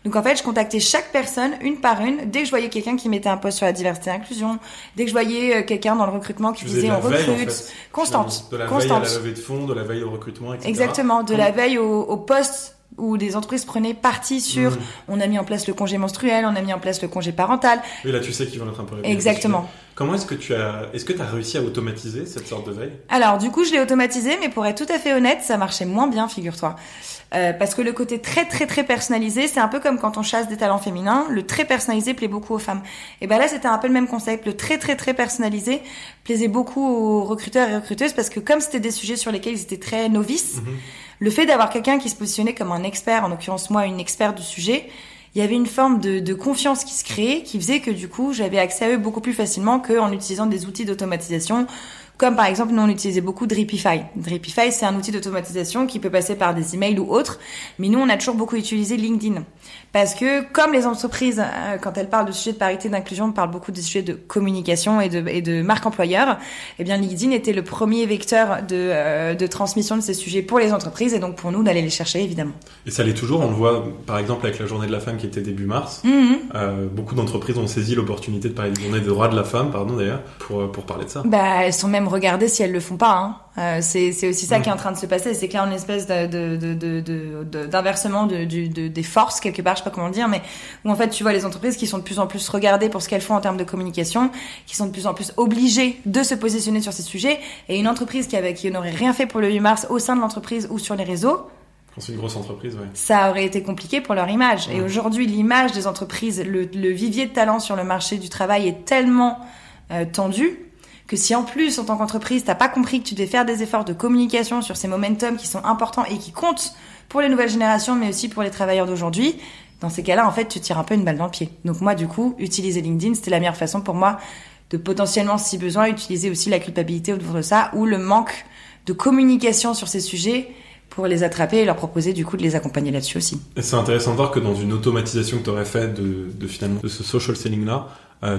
Donc en fait je contactais chaque personne une par une dès que je voyais quelqu'un qui mettait un post sur la diversité et l'inclusion, dès que je voyais quelqu'un dans le recrutement qui disait on recrute, veille, en fait, constante, de la veille à la levée de fonds, de la veille au recrutement, etc. Exactement, de la veille au poste où des entreprises prenaient parti sur on a mis en place le congé menstruel, on a mis en place le congé parental. Oui, là tu sais qu'ils vont être un peu réglés. Exactement. Comment est-ce que tu as réussi à automatiser cette sorte de veille? Alors du coup je l'ai automatisé, mais pour être tout à fait honnête ça marchait moins bien, figure-toi. Parce que le côté très personnalisé, c'est un peu comme quand on chasse des talents féminins, le très personnalisé plaît beaucoup aux femmes. Et ben là c'était un peu le même concept, le très personnalisé plaisait beaucoup aux recruteurs et recruteuses parce que comme c'était des sujets sur lesquels ils étaient très novices, le fait d'avoir quelqu'un qui se positionnait comme un expert, en l'occurrence moi une experte du sujet, il y avait une forme de confiance qui se créait, qui faisait que du coup j'avais accès à eux beaucoup plus facilement qu'en utilisant des outils d'automatisation. Comme par exemple, nous on utilisait beaucoup Dripify. Dripify, c'est un outil d'automatisation qui peut passer par des emails ou autres. Mais nous, on a toujours beaucoup utilisé LinkedIn. Parce que comme les entreprises, quand elles parlent de sujets de parité, d'inclusion, parlent beaucoup des sujets de communication et de marque employeur, eh bien LinkedIn était le premier vecteur de transmission de ces sujets pour les entreprises et donc pour nous d'aller les chercher évidemment. Et ça l'est toujours, on le voit par exemple avec la journée de la femme qui était début mars. Beaucoup d'entreprises ont saisi l'opportunité de parler de journée des droits de la femme, d'ailleurs, pour parler de ça. Bah, elles sont même regardées si elles le font pas, c'est aussi ça qui est en train de se passer, c'est que là on a une espèce d'inversement des forces quelque part, je sais pas comment le dire, mais où en fait tu vois les entreprises qui sont de plus en plus regardées pour ce qu'elles font en termes de communication, qui sont de plus en plus obligées de se positionner sur ces sujets, et une entreprise qui n'aurait rien fait pour le 8 mars au sein de l'entreprise ou sur les réseaux, c'est une grosse entreprise, ouais. Ça aurait été compliqué pour leur image. Et aujourd'hui l'image des entreprises, le vivier de talent sur le marché du travail est tellement tendu que si en plus, en tant qu'entreprise, t'as pas compris que tu devais faire des efforts de communication sur ces momentum qui sont importants et qui comptent pour les nouvelles générations, mais aussi pour les travailleurs d'aujourd'hui, dans ces cas-là, en fait, tu tires un peu une balle dans le pied. Donc moi, du coup, utiliser LinkedIn, c'était la meilleure façon pour moi de potentiellement, si besoin, utiliser aussi la culpabilité autour de ça, ou le manque de communication sur ces sujets pour les attraper et leur proposer, du coup, de les accompagner là-dessus aussi. Et c'est intéressant de voir que dans une automatisation que tu aurais fait finalement de ce social selling-là,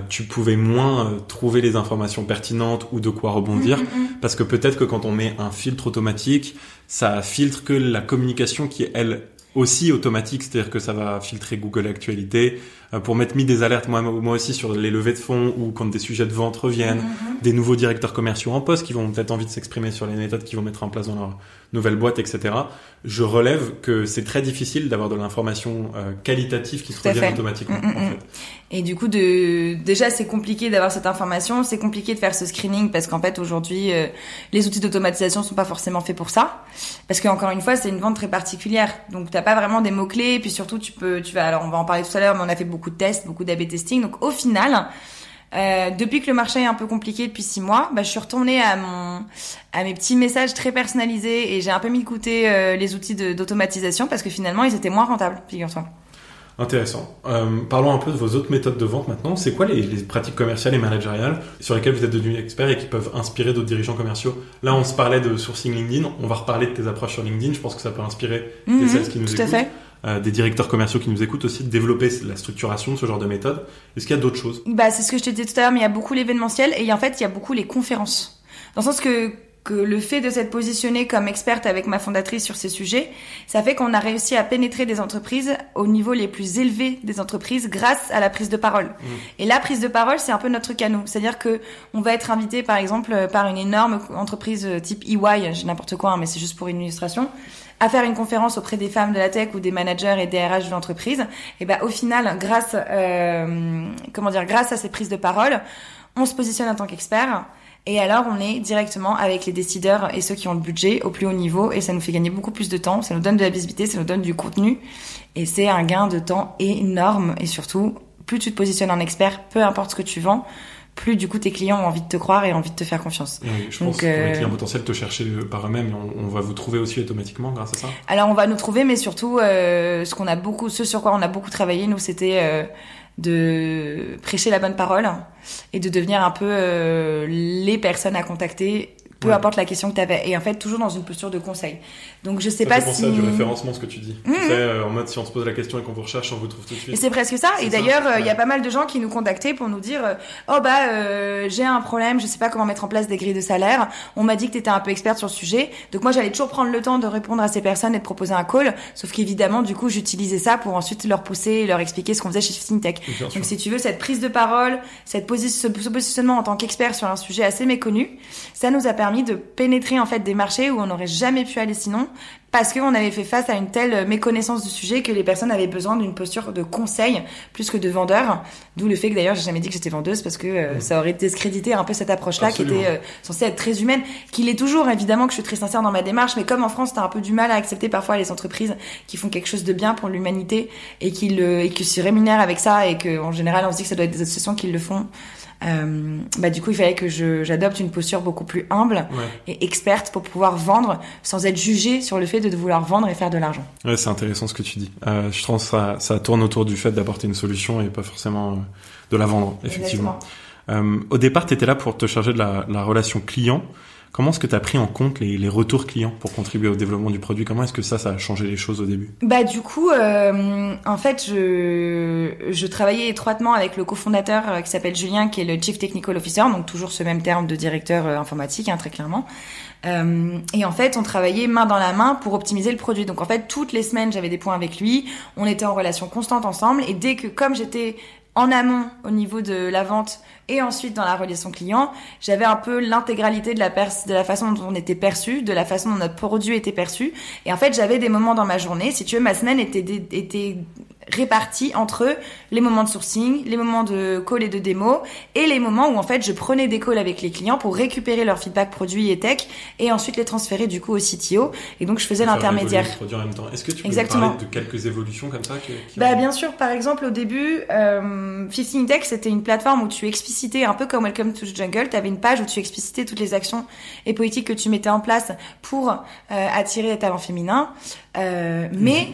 tu pouvais moins trouver les informations pertinentes ou de quoi rebondir, parce que peut-être que quand on met un filtre automatique, ça filtre que la communication qui est, elle, aussi automatique, c'est-à-dire que ça va filtrer Google Actualité, pour m'être mis des alertes moi aussi sur les levées de fonds ou quand des sujets de vente reviennent, des nouveaux directeurs commerciaux en poste qui vont peut-être envie de s'exprimer sur les méthodes qu'ils vont mettre en place dans leur nouvelle boîte, etc. Je relève que c'est très difficile d'avoir de l'information qualitative qui se revient automatiquement. En fait. Et du coup, déjà, c'est compliqué d'avoir cette information, c'est compliqué de faire ce screening parce qu'en fait, aujourd'hui, les outils d'automatisation sont pas forcément faits pour ça. Parce que encore une fois, c'est une vente très particulière. Donc, t'as pas vraiment des mots-clés. Et puis surtout, alors on va en parler tout à l'heure, mais on a fait beaucoup de tests, beaucoup d'A/B testing. Donc, au final, depuis que le marché est un peu compliqué depuis 6 mois, je suis retournée à mes petits messages très personnalisés et j'ai un peu mis de côté les outils d'automatisation parce que finalement, ils étaient moins rentables, figure-toi. Intéressant. Parlons un peu de vos autres méthodes de vente maintenant. C'est quoi les pratiques commerciales et managériales sur lesquelles vous êtes devenus experts et qui peuvent inspirer d'autres dirigeants commerciaux? Là, on se parlait de sourcing LinkedIn. On va reparler de tes approches sur LinkedIn. Je pense que ça peut inspirer des sales qui nous écoutent. Tout à fait. Des directeurs commerciaux qui nous écoutent aussi, de développer la structuration de ce genre de méthode. Est-ce qu'il y a d'autres choses? C'est ce que je te disais tout à l'heure, mais il y a beaucoup l'événementiel et en fait, il y a beaucoup les conférences. Dans le sens que que le fait de s'être positionnée comme experte avec ma fondatrice sur ces sujets, ça fait qu'on a réussi à pénétrer des entreprises au niveau les plus élevés des entreprises grâce à la prise de parole. Et la prise de parole, c'est un peu notre truc à nous. C'est-à-dire que on va être invité, par exemple, par une énorme entreprise type EY, j'ai n'importe quoi, mais c'est juste pour une illustration, à faire une conférence auprès des femmes de la tech ou des managers et des RH de l'entreprise. Et ben, au final, grâce à ces prises de parole, on se positionne en tant qu'expert. Et alors, on est directement avec les décideurs et ceux qui ont le budget au plus haut niveau, et ça nous fait gagner beaucoup plus de temps, ça nous donne de la visibilité, ça nous donne du contenu, et c'est un gain de temps énorme. Et surtout, plus tu te positionnes en expert, peu importe ce que tu vends, plus du coup tes clients ont envie de te croire et ont envie de te faire confiance. Oui, je pense que les clients potentiels te chercher par eux-mêmes, on va vous trouver aussi automatiquement grâce à ça. Alors on va nous trouver, mais surtout ce sur quoi on a beaucoup travaillé, nous, c'était de prêcher la bonne parole et de devenir un peu les personnes à contacter, peu importe la question que tu avais, et en fait toujours dans une posture de conseil. Donc je sais ça pas si... C'est pour ça du référencement, ce que tu dis. Tu sais, en mode si on se pose la question et qu'on vous recherche, on vous trouve tout de suite. Et c'est presque ça. Et d'ailleurs, il y a pas mal de gens qui nous contactaient pour nous dire j'ai un problème, je sais pas comment mettre en place des grilles de salaire. On m'a dit que t'étais un peu experte sur le sujet. Donc moi j'allais toujours prendre le temps de répondre à ces personnes et de proposer un call. Sauf qu'évidemment, du coup, j'utilisais ça pour ensuite leur pousser et leur expliquer ce qu'on faisait chez 15 Tech. Donc si tu veux, cette prise de parole, ce positionnement en tant qu'expert sur un sujet assez méconnu, ça nous a permis de pénétrer en fait des marchés où on n'aurait jamais pu aller sinon, parce qu'on avait fait face à une telle méconnaissance du sujet que les personnes avaient besoin d'une posture de conseil plus que de vendeur. D'où le fait que d'ailleurs j'ai jamais dit que j'étais vendeuse, parce que ça aurait discrédité un peu cette approche-là. Absolument. Qui était censée être très humaine, qu'il est toujours, évidemment, que je suis très sincère dans ma démarche, mais comme en France t'as un peu du mal à accepter parfois les entreprises qui font quelque chose de bien pour l'humanité et qui se rémunèrent avec ça, et que en général on se dit que ça doit être des associations qui le font. Du coup il fallait que j'adopte une posture beaucoup plus humble et experte pour pouvoir vendre sans être jugée sur le fait de vouloir vendre et faire de l'argent. Ouais, c'est intéressant ce que tu dis. Je pense que ça tourne autour du fait d'apporter une solution et pas forcément de la vendre, effectivement. Au départ, tu étais là pour te charger de la relation client. Comment est-ce que tu as pris en compte les retours clients pour contribuer au développement du produit? Comment est-ce que ça a changé les choses au début? Du coup, en fait, je travaillais étroitement avec le cofondateur qui s'appelle Julien, qui est le Chief Technical Officer, donc toujours ce même terme de directeur informatique, très clairement. Et en fait, on travaillait main dans la main pour optimiser le produit. Donc en fait, toutes les semaines, j'avais des points avec lui. On était en relation constante ensemble. Et dès que, comme j'étais en amont au niveau de la vente et ensuite dans la relation client, j'avais un peu l'intégralité de la façon dont on était perçu, de la façon dont notre produit était perçu. Et en fait, j'avais des moments dans ma journée, si tu veux, ma semaine était répartie entre les moments de sourcing, les moments de call et de démo, et les moments où en fait je prenais des calls avec les clients pour récupérer leur feedback produit et tech et ensuite les transférer du coup au CTO. Et donc je faisais l'intermédiaire. En même temps. Est-ce que tu peux me parler de quelques évolutions comme ça Bien sûr. Par exemple, au début, 15 Tech, c'était une plateforme où tu explicitais, un peu comme Welcome to the Jungle, tu avais une page où tu explicitais toutes les actions et politiques que tu mettais en place pour attirer les talents féminins. Mais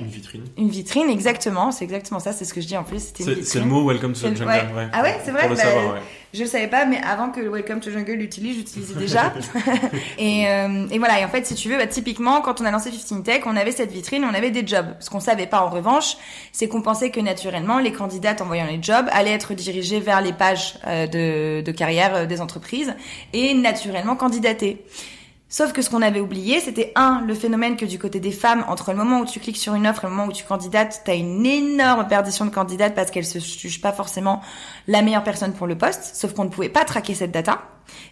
une vitrine, exactement. C'est exactement ça. C'est ce que je dis en plus. C'était une vitrine. C'est le mot Welcome to the Jungle. Ouais. Ah ouais, c'est vrai. Pour le savoir, je le savais pas, mais avant que Welcome to Jungle j'utilisais déjà. et voilà. Et en fait, si tu veux, typiquement, quand on a lancé 15 Tech, on avait cette vitrine, on avait des jobs. Ce qu'on savait pas, en revanche, c'est qu'on pensait que naturellement, les candidates en voyant les jobs allaient être dirigées vers les pages de carrière des entreprises et naturellement candidater. Sauf que ce qu'on avait oublié, c'était le phénomène que du côté des femmes, entre le moment où tu cliques sur une offre et le moment où tu candidates, t'as une énorme perdition de candidates parce qu'elles se jugent pas forcément la meilleure personne pour le poste, sauf qu'on ne pouvait pas traquer cette data.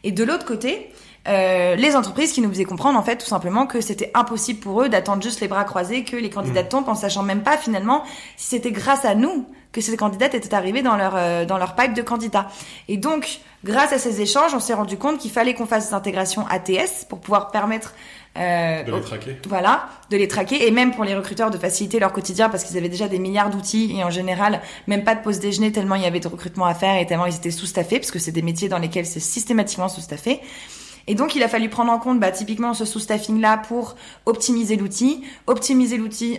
Et de l'autre côté, les entreprises qui nous faisaient comprendre en fait tout simplement que c'était impossible pour eux d'attendre juste les bras croisés que les candidats tombent, en sachant même pas finalement si c'était grâce à nous que ces candidates étaient arrivées dans leur pipe de candidats. Et donc, grâce à ces échanges, on s'est rendu compte qu'il fallait qu'on fasse des intégrations ATS pour pouvoir permettre de les traquer. Voilà, de les traquer, et même pour les recruteurs de faciliter leur quotidien parce qu'ils avaient déjà des milliards d'outils et en général même pas de pause déjeuner tellement il y avait de recrutement à faire et tellement ils étaient sous-staffés parce que c'est des métiers dans lesquels c'est systématiquement sous-staffé. Et donc, il a fallu prendre en compte, typiquement, ce sous-staffing-là pour optimiser l'outil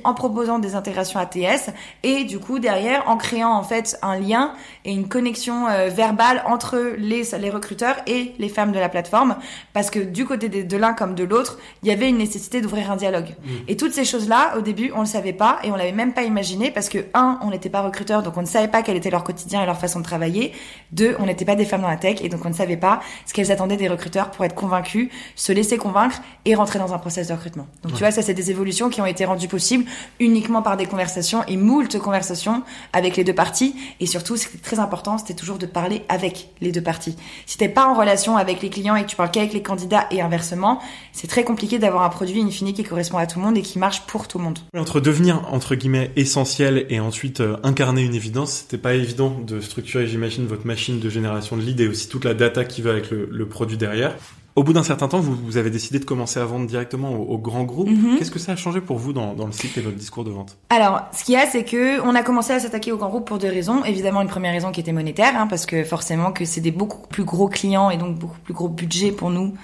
en proposant des intégrations ATS et, du coup, derrière, en créant, en fait, un lien et une connexion verbale entre les recruteurs et les femmes de la plateforme. Parce que, du côté de l'un comme de l'autre, il y avait une nécessité d'ouvrir un dialogue. Et toutes ces choses-là, au début, on le savait pas et on l'avait même pas imaginé parce que, on n'était pas recruteurs, donc on ne savait pas quel était leur quotidien et leur façon de travailler. 2, on n'était pas des femmes dans la tech et donc on ne savait pas ce qu'elles attendaient des recruteurs pour être être convaincu, se laisser convaincre et rentrer dans un process de recrutement. Donc tu vois, ça c'est des évolutions qui ont été rendues possibles uniquement par des conversations et moult conversations avec les deux parties. Et surtout, ce qui est très important, c'était toujours de parler avec les deux parties. Si t'es pas en relation avec les clients et que tu parles qu'avec les candidats et inversement, c'est très compliqué d'avoir un produit in fine qui correspond à tout le monde et qui marche pour tout le monde. Entre devenir, entre guillemets, essentiel et ensuite incarner une évidence, c'était pas évident de structurer, j'imagine, votre machine de génération de leads et aussi toute la data qui va avec le produit derrière. Au bout d'un certain temps, vous avez décidé de commencer à vendre directement aux grands groupes. Qu'est-ce que ça a changé pour vous dans le cycle et votre discours de vente? Alors, ce qu'il y a, c'est que on a commencé à s'attaquer aux grands groupes pour deux raisons. Évidemment, une première raison qui était monétaire, parce que forcément que c'est des beaucoup plus gros clients et donc beaucoup plus gros budget pour nous,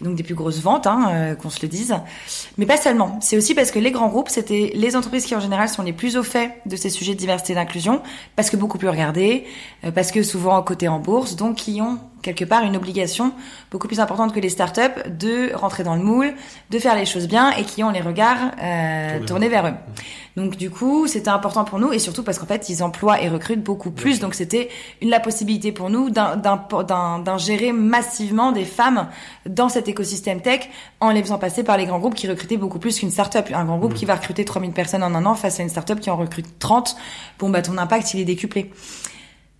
donc des plus grosses ventes, qu'on se le dise. Mais pas seulement. C'est aussi parce que les grands groupes, c'était les entreprises qui en général sont les plus au fait de ces sujets de diversité et d'inclusion, parce que beaucoup plus regardées, parce que souvent cotées en bourse, donc qui ont quelque part une obligation beaucoup plus importante que les startups de rentrer dans le moule, de faire les choses bien et qui ont les regards tournés vers eux. Donc du coup, c'était important pour nous et surtout parce qu'en fait, ils emploient et recrutent beaucoup plus. Donc c'était la possibilité pour nous d'ingérer massivement des femmes dans cet écosystème tech en les faisant passer par les grands groupes qui recrutaient beaucoup plus qu'une startup. Un grand groupe qui va recruter 3000 personnes en un an face à une startup qui en recrute 30, bon bah ton impact il est décuplé.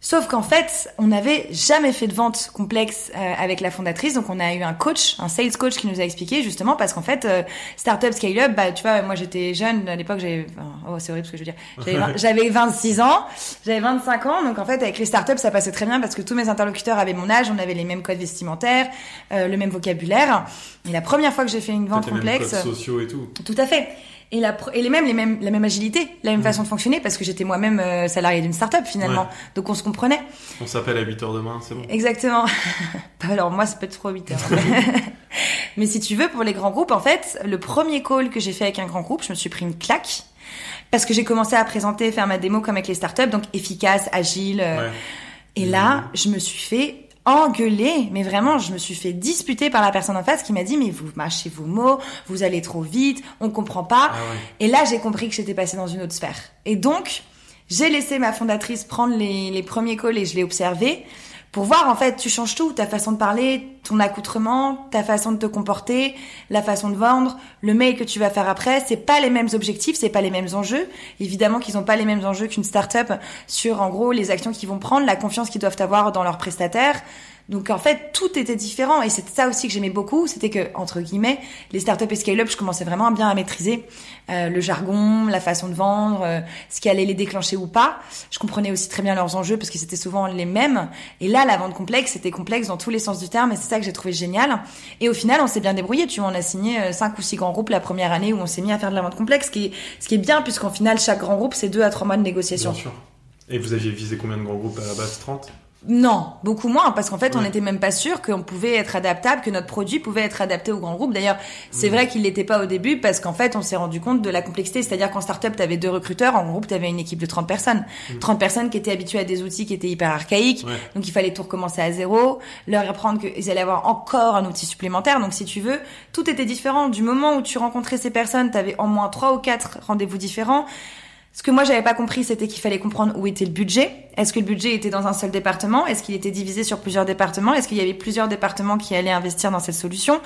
Sauf qu'en fait, on n'avait jamais fait de vente complexe avec la fondatrice, donc on a eu un coach, un sales coach qui nous a expliqué justement parce qu'en fait, startup, scale-up, bah tu vois, moi j'étais jeune à l'époque, c'est horrible ce que je veux dire, j'avais 26 ans, j'avais 25 ans, donc en fait avec les startups ça passait très bien parce que tous mes interlocuteurs avaient mon âge, on avait les mêmes codes vestimentaires, le même vocabulaire. Et la première fois que j'ai fait une vente complexe, les mêmes codes sociaux et tout. Tout à fait. Et la même agilité, la même façon de fonctionner parce que j'étais moi-même salariée d'une start-up finalement. Donc on se comprenait. On s'appelle à 8h demain, c'est bon. Exactement. Alors moi, ça peut être trop 8h. Mais si tu veux, pour les grands groupes, en fait, le premier call que j'ai fait avec un grand groupe, je me suis pris une claque parce que j'ai commencé à présenter, faire ma démo comme avec les startups, donc efficace, agile. Et là, je me suis fait engueulée, mais vraiment, je me suis fait disputer par la personne en face qui m'a dit mais vous mâchez vos mots, vous allez trop vite, on comprend pas. Et là, j'ai compris que j'étais passée dans une autre sphère. Et donc, j'ai laissé ma fondatrice prendre les premiers calls et je l'ai observé pour voir en fait, tu changes tout, ta façon de parler, ton accoutrement, ta façon de te comporter, la façon de vendre, le mail que tu vas faire après, c'est pas les mêmes objectifs, c'est pas les mêmes enjeux. Évidemment qu'ils ont pas les mêmes enjeux qu'une start-up sur en gros les actions qu'ils vont prendre, la confiance qu'ils doivent avoir dans leurs prestataires. Donc en fait, tout était différent et c'était ça aussi que j'aimais beaucoup, c'était que entre guillemets, les startups et scale-up, je commençais vraiment à bien maîtriser le jargon, la façon de vendre, ce qui allait les déclencher ou pas. Je comprenais aussi très bien leurs enjeux parce que c'était souvent les mêmes. Et là, la vente complexe, c'était complexe dans tous les sens du terme et c'est ça que j'ai trouvé génial. Et au final, on s'est bien débrouillé. Tu vois, on a signé 5 ou 6 grands groupes la première année où on s'est mis à faire de la vente complexe, ce qui est bien puisqu'en final, chaque grand groupe, c'est 2 à 3 mois de négociation. Bien sûr. Et vous aviez visé combien de grands groupes à la base? 30? Non, beaucoup moins, parce qu'en fait, on n'était même pas sûr qu'on pouvait être adaptable, que notre produit pouvait être adapté aux grands groupes. D'ailleurs, c'est vrai qu'il l'était pas au début, parce qu'en fait, on s'est rendu compte de la complexité. C'est-à-dire qu'en start-up, t'avais 2 recruteurs, en groupe, t'avais une équipe de 30 personnes. 30 personnes qui étaient habituées à des outils qui étaient hyper archaïques. Donc, il fallait tout recommencer à zéro, leur apprendre qu'ils allaient avoir encore un outil supplémentaire. Donc, si tu veux, tout était différent. Du moment où tu rencontrais ces personnes, t'avais en moins 3 ou 4 rendez-vous différents. Ce que moi j'avais pas compris, c'était qu'il fallait comprendre où était le budget. Est-ce que le budget était dans un seul département? Est-ce qu'il était divisé sur plusieurs départements? Est-ce qu'il y avait plusieurs départements qui allaient investir dans cette solution?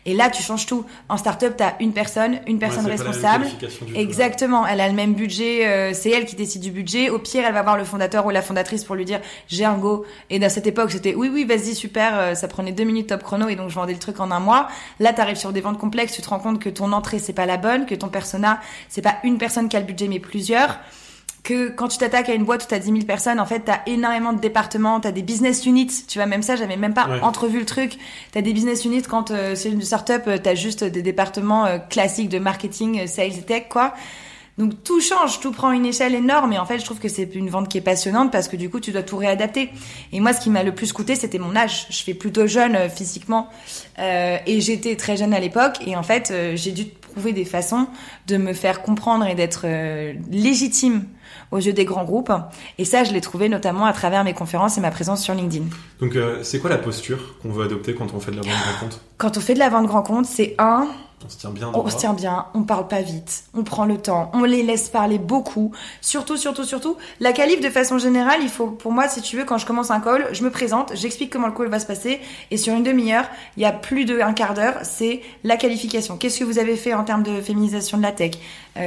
Et là, tu changes tout. En start-up, t'as une personne responsable. Exactement. Elle a le même budget. C'est elle qui décide du budget. Au pire, elle va voir le fondateur ou la fondatrice pour lui dire j'ai un go. Et dans cette époque, c'était oui, vas-y, super. Ça prenait 2 minutes top chrono et donc je vendais le truc en un mois. Là, t'arrives sur des ventes complexes. Tu te rends compte que ton entrée c'est pas la bonne, que ton persona c'est pas une personne qui a le budget mais plusieurs. Que quand tu t'attaques à une boîte où t'as 10 000 personnes, en fait, t'as énormément de départements, t'as des business units. Tu vois, même ça, j'avais même pas entrevu le truc. T'as des business units quand c'est une startup, t'as juste des départements classiques de marketing, sales et tech, quoi. Donc tout change, tout prend une échelle énorme et en fait je trouve que c'est une vente qui est passionnante parce que du coup tu dois tout réadapter. Et moi ce qui m'a le plus coûté c'était mon âge. Je fais plutôt jeune physiquement et j'étais très jeune à l'époque et en fait j'ai dû trouver des façons de me faire comprendre et d'être légitime aux yeux des grands groupes. Et ça, je l'ai trouvé notamment à travers mes conférences et ma présence sur LinkedIn. Donc, c'est quoi la posture qu'on veut adopter quand on fait de la vente grand compte ? Quand on fait de la vente grand compte, c'est on se tient bien on se tient bien, on parle pas vite, on prend le temps, on les laisse parler beaucoup. Surtout, la qualif de façon générale, il faut, pour moi, si tu veux, quand je commence un call, je me présente, j'explique comment le call va se passer, et sur une demi-heure, il y a plus d'un quart d'heure, c'est la qualification. Qu'est-ce que vous avez fait en termes de féminisation de la tech ?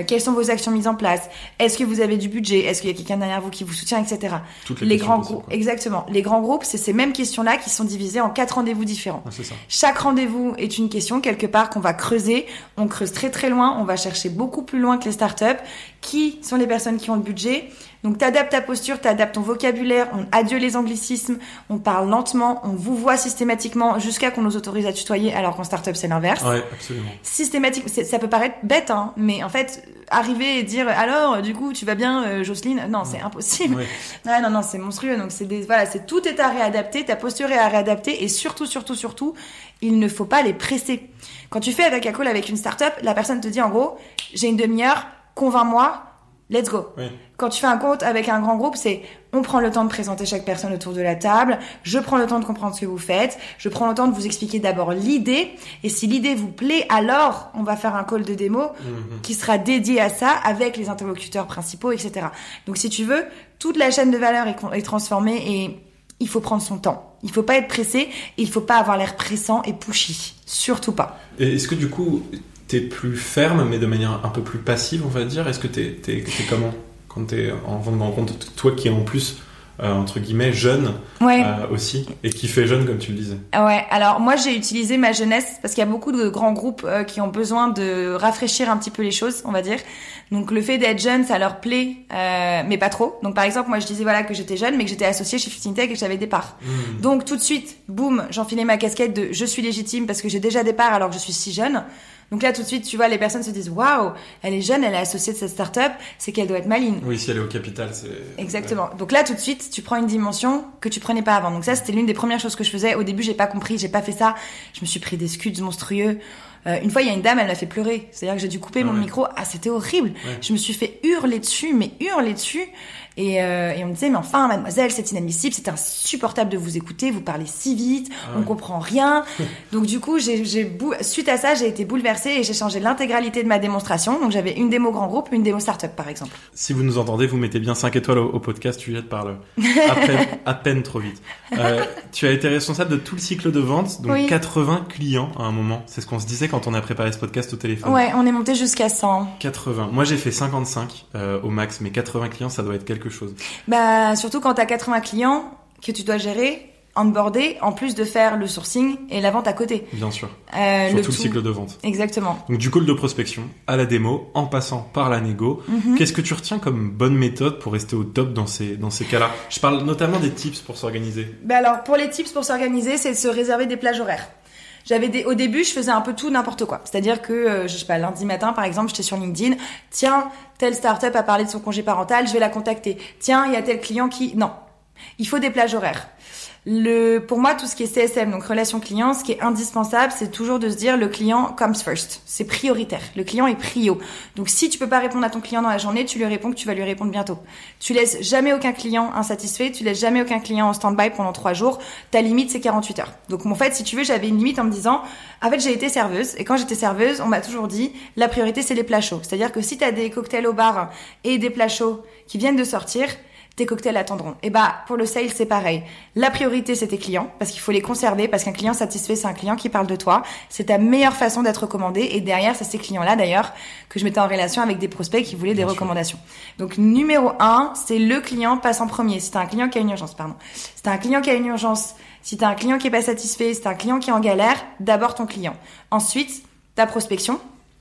Quelles sont vos actions mises en place ? Est-ce que vous avez du budget ? Est-ce qu'il y a quelqu'un derrière vous qui vous soutient, etc. Toutes les grands groupes, exactement. Les grands groupes, c'est ces mêmes questions-là qui sont divisées en 4 rendez-vous différents. Ah, c'est ça. Chaque rendez-vous est une question quelque part qu'on va creuser. On creuse très très loin. On va chercher beaucoup plus loin que les startups. Qui sont les personnes qui ont le budget ? Donc t'adaptes ta posture, t'adaptes ton vocabulaire, on adieu les anglicismes, on parle lentement, on vous voit systématiquement jusqu'à qu'on nous autorise à tutoyer, alors qu'en startup c'est l'inverse. Ouais, absolument. Systématique, ça peut paraître bête, hein, mais en fait, arriver et dire alors du coup tu vas bien Jocelyne, non, c'est impossible. Ouais. Ouais, non, c'est monstrueux. Donc c'est tout est à réadapter, ta posture est à réadapter, et surtout, il ne faut pas les presser. Quand tu fais avec un call avec une startup, la personne te dit en gros, j'ai une demi-heure, convainc-moi. Let's go. Oui. Quand tu fais un compte avec un grand groupe, c'est on prend le temps de présenter chaque personne autour de la table, je prends le temps de comprendre ce que vous faites, je prends le temps de vous expliquer d'abord l'idée, et si l'idée vous plaît, alors on va faire un call de démo qui sera dédié à ça avec les interlocuteurs principaux, etc. Donc si tu veux, toute la chaîne de valeur est transformée, et il faut prendre son temps. Il faut pas être pressé, et il faut pas avoir l'air pressant et pushy. Surtout pas. Et est-ce que du coup, t'es plus ferme, mais de manière un peu plus passive, on va dire ? Est-ce que t'es comment quand t'es en vente grand compte ? Toi qui es en plus, entre guillemets, jeune aussi, et qui fait jeune, comme tu le disais. Ouais, alors moi j'ai utilisé ma jeunesse, parce qu'il y a beaucoup de grands groupes qui ont besoin de rafraîchir un petit peu les choses, on va dire. Donc le fait d'être jeune, ça leur plaît, mais pas trop. Donc par exemple, moi je disais voilà que j'étais jeune, mais que j'étais associée chez 15 Tech et que j'avais des parts. Donc tout de suite, boum, j'enfilais ma casquette de je suis légitime parce que j'ai déjà des parts alors que je suis si jeune. Donc là, tout de suite, tu vois, les personnes se disent waouh, elle est jeune, elle est associée de cette start-up, c'est qu'elle doit être maligne. Oui, si elle est au capital, c'est... Exactement. Donc là, tout de suite, tu prends une dimension que tu prenais pas avant. Donc ça, c'était l'une des premières choses que je faisais. Au début, j'ai pas compris, j'ai pas fait ça. Je me suis pris des scuds monstrueux. Une fois, il y a une dame, elle m'a fait pleurer. C'est-à-dire que j'ai dû couper mon micro. Ah, c'était horrible. Ouais. Je me suis fait hurler dessus. Et on me disait, mais enfin, mademoiselle, c'est inadmissible, c'est insupportable de vous écouter, vous parlez si vite, on comprend rien. Donc du coup, suite à ça, j'ai été bouleversée et j'ai changé l'intégralité de ma démonstration. Donc j'avais une démo grand groupe, une démo startup, par exemple. Si vous nous entendez, vous mettez bien 5 étoiles au podcast, Juliette parle à peine trop vite. Tu as été responsable de tout le cycle de vente, donc 80 clients à un moment. C'est ce qu'on se disait quand on a préparé ce podcast au téléphone. Ouais, on est monté jusqu'à 100. 80. Moi, j'ai fait 55 au max, mais 80 clients, ça doit être quelque chose. Bah, surtout quand t'as 80 clients que tu dois gérer, onboarder, en plus de faire le sourcing et la vente à côté. Bien sûr. Sur tout le cycle de vente. Exactement. Donc du call de prospection à la démo, en passant par la négo. Qu'est-ce que tu retiens comme bonne méthode pour rester au top dans ces cas-là ? Je parle notamment des tips pour s'organiser. Bah alors, pour les tips pour s'organiser, c'est de se réserver des plages horaires. Au début, je faisais un peu tout, n'importe quoi. C'est-à-dire que, je sais pas, lundi matin, par exemple, j'étais sur LinkedIn. Tiens, telle startup a parlé de son congé parental, je vais la contacter. Tiens, il y a tel client qui... Non. Il faut des plages horaires. Pour moi, tout ce qui est CSM, donc relation client, ce qui est indispensable, c'est toujours de se dire le client comes first. C'est prioritaire. Le client est prio. Donc, si tu peux pas répondre à ton client dans la journée, tu lui réponds que tu vas lui répondre bientôt. Tu laisses jamais aucun client insatisfait, tu laisses jamais aucun client en stand-by pendant 3 jours. Ta limite, c'est 48 heures. Donc, en fait, si tu veux, j'avais une limite en me disant, en fait, j'ai été serveuse. Et quand j'étais serveuse, on m'a toujours dit, la priorité, c'est les plats chauds. C'est-à-dire que si t'as des cocktails au bar et des plats chauds qui viennent de sortir, tes cocktails attendront. Et bah, pour le sales, c'est pareil. La priorité, c'est tes clients, parce qu'il faut les conserver, parce qu'un client satisfait, c'est un client qui parle de toi. C'est ta meilleure façon d'être recommandé. Et derrière, c'est ces clients-là, d'ailleurs, que je mettais en relation avec des prospects qui voulaient des recommandations. Donc, numéro 1, c'est le client passe en premier. Si t'as un client qui a une urgence, Si t'as un client qui a une urgence, si t'as un client qui est pas satisfait, si t'as un client qui est en galère, d'abord ton client. Ensuite, ta prospection.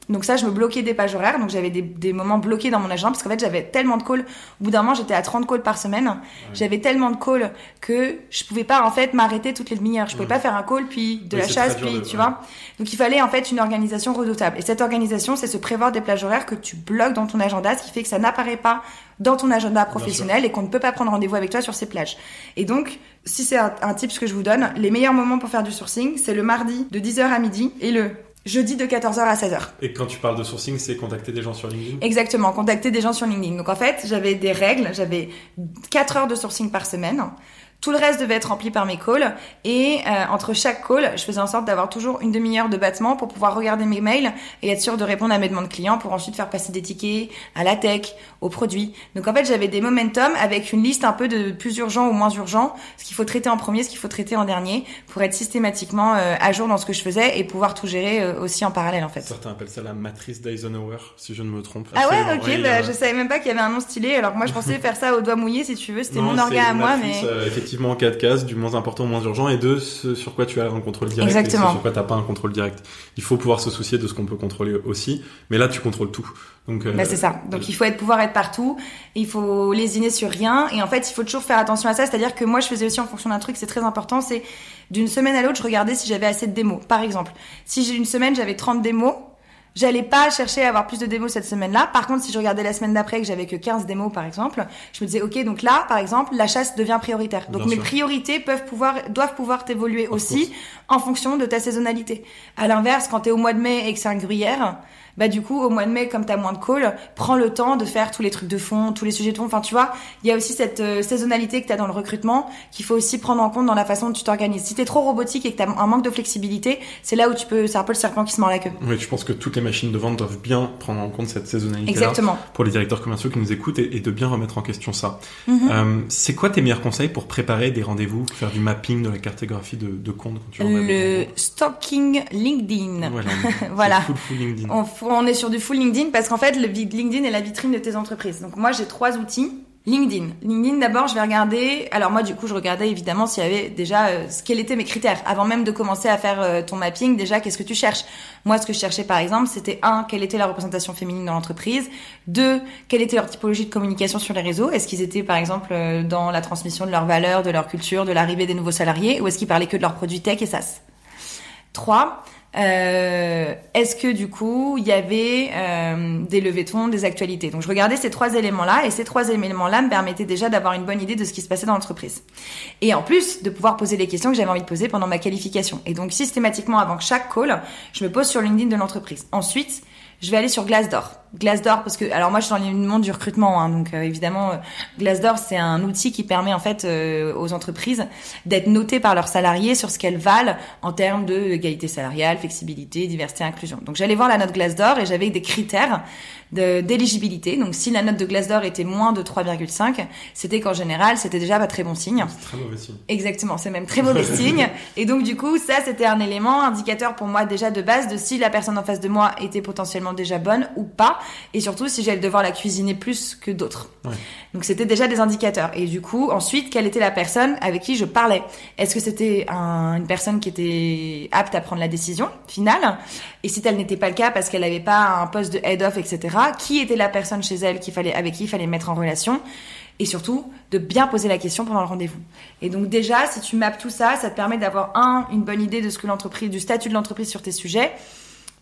Donc ça, je me bloquais des pages horaires. Donc j'avais des moments bloqués dans mon agenda parce qu'en fait, j'avais tellement de calls. Au bout d'un moment, j'étais à 30 calls par semaine. Ouais. J'avais tellement de calls que je pouvais pas, en fait, m'arrêter toutes les demi-heures. Je pouvais pas faire un call, puis de la chasse, puis, tu vois. Donc il fallait, en fait, une organisation redoutable. Et cette organisation, c'est se prévoir des plages horaires que tu bloques dans ton agenda, ce qui fait que ça n'apparaît pas dans ton agenda professionnel et qu'on ne peut pas prendre rendez-vous avec toi sur ces plages. Et donc, si c'est un tips que je vous donne, les meilleurs moments pour faire du sourcing, c'est le mardi de 10h à midi et le jeudi de 14h à 16h. Et quand tu parles de sourcing, c'est contacter des gens sur LinkedIn? Exactement, contacter des gens sur LinkedIn. Donc en fait, j'avais des règles, j'avais 4 heures de sourcing par semaine. Tout le reste devait être rempli par mes calls et entre chaque call, je faisais en sorte d'avoir toujours une demi-heure de battement pour pouvoir regarder mes mails et être sûr de répondre à mes demandes clients pour ensuite faire passer des tickets à la tech, aux produits. Donc en fait, j'avais des momentum avec une liste un peu de plus urgent ou moins urgent, ce qu'il faut traiter en premier, ce qu'il faut traiter en dernier pour être systématiquement à jour dans ce que je faisais et pouvoir tout gérer aussi en parallèle en fait. Certains appellent ça la matrice d'Eisenhower, si je ne me trompe. Ah ouais, ok, je savais même pas qu'il y avait un nom stylé. Alors moi, je pensais faire ça au doigt mouillé si tu veux, c'était mon orga à moi, mais... Effectivement, 4 cases, du moins important au moins urgent, et 2, ce sur quoi tu as un contrôle direct. Exactement. Et ce sur quoi tu n'as pas un contrôle direct. Il faut pouvoir se soucier de ce qu'on peut contrôler aussi, mais là tu contrôles tout. Donc, c'est ça. Donc il faut pouvoir être partout, il faut lésiner sur rien, et en fait il faut toujours faire attention à ça, c'est-à-dire que moi je faisais aussi en fonction d'un truc, c'est très important, c'est d'une semaine à l'autre je regardais si j'avais assez de démos. Par exemple, si j'ai une semaine j'avais 30 démos, j'allais pas chercher à avoir plus de démos cette semaine-là. Par contre, si je regardais la semaine d'après que j'avais que 15 démos, par exemple, je me disais, OK, donc là, par exemple, la chasse devient prioritaire. Donc, mes priorités doivent pouvoir t'évoluer aussi en fonction de ta saisonnalité. À l'inverse, quand t'es au mois de mai et que c'est un gruyère, bah, du coup, au mois de mai, comme t'as moins de calls, prends le temps de faire tous les trucs de fond, tous les sujets de fond. Enfin, tu vois, il y a aussi cette saisonnalité que t'as dans le recrutement qu'il faut aussi prendre en compte dans la façon dont tu t'organises. Si t'es trop robotique et que t'as un manque de flexibilité, c'est là où c'est un peu le serpent qui se mord la queue. Oui, je pense que toutes les machines de vente doivent bien prendre en compte cette saisonnalité. Exactement. Pour les directeurs commerciaux qui nous écoutent et de bien remettre en question ça. C'est quoi tes meilleurs conseils pour préparer des rendez-vous, faire du mapping de la cartographie de comptes quand tu Le stalking LinkedIn. Voilà. Full LinkedIn. On est sur du full LinkedIn parce qu'en fait, le LinkedIn est la vitrine de tes entreprises. Donc moi, j'ai 3 outils. LinkedIn, d'abord, je vais regarder... Alors moi, du coup, je regardais évidemment s'il y avait déjà... quels étaient mes critères. Avant même de commencer à faire ton mapping, déjà, qu'est-ce que tu cherches? Moi, ce que je cherchais, par exemple, c'était 1, quelle était la représentation féminine dans l'entreprise? 2, quelle était leur typologie de communication sur les réseaux? Est-ce qu'ils étaient, par exemple, dans la transmission de leurs valeurs, de leur culture, de l'arrivée des nouveaux salariés? Ou est-ce qu'ils parlaient que de leurs produits tech et SaaS? 3... est-ce que du coup il y avait des levées de fonds, des actualités? Donc je regardais ces 3 éléments-là et ces 3 éléments-là me permettaient déjà d'avoir une bonne idée de ce qui se passait dans l'entreprise. Et en plus de pouvoir poser les questions que j'avais envie de poser pendant ma qualification. Et donc systématiquement avant chaque call, je me pose sur LinkedIn de l'entreprise. Ensuite, je vais aller sur Glassdoor. Glassdoor parce que alors moi je suis dans le monde du recrutement hein, donc évidemment Glassdoor c'est un outil qui permet en fait aux entreprises d'être notées par leurs salariés sur ce qu'elles valent en termes de égalité salariale, flexibilité, diversité, inclusion. Donc j'allais voir la note Glassdoor et j'avais des critères d'éligibilité. Donc si la note de Glassdoor était moins de 3,5, c'était qu'en général c'était déjà pas très bon signe. C'est très mauvais signe. Exactement, c'est même très mauvais signe. Et donc du coup ça c'était un élément indicateur pour moi déjà de base de si la personne en face de moi était potentiellement déjà bonne ou pas. Et surtout si j'allais devoir la cuisiner plus que d'autres. Ouais. Donc c'était déjà des indicateurs. Et du coup, ensuite, quelle était la personne avec qui je parlais? Est-ce que c'était une personne qui était apte à prendre la décision finale? Et si tel n'était pas le cas parce qu'elle n'avait pas un poste de head-off, etc., qui était la personne chez elle avec qui il fallait mettre en relation? Et surtout, de bien poser la question pendant le rendez-vous. Et donc déjà, si tu mappes tout ça, ça te permet d'avoir une bonne idée de ce que du statut de l'entreprise sur tes sujets.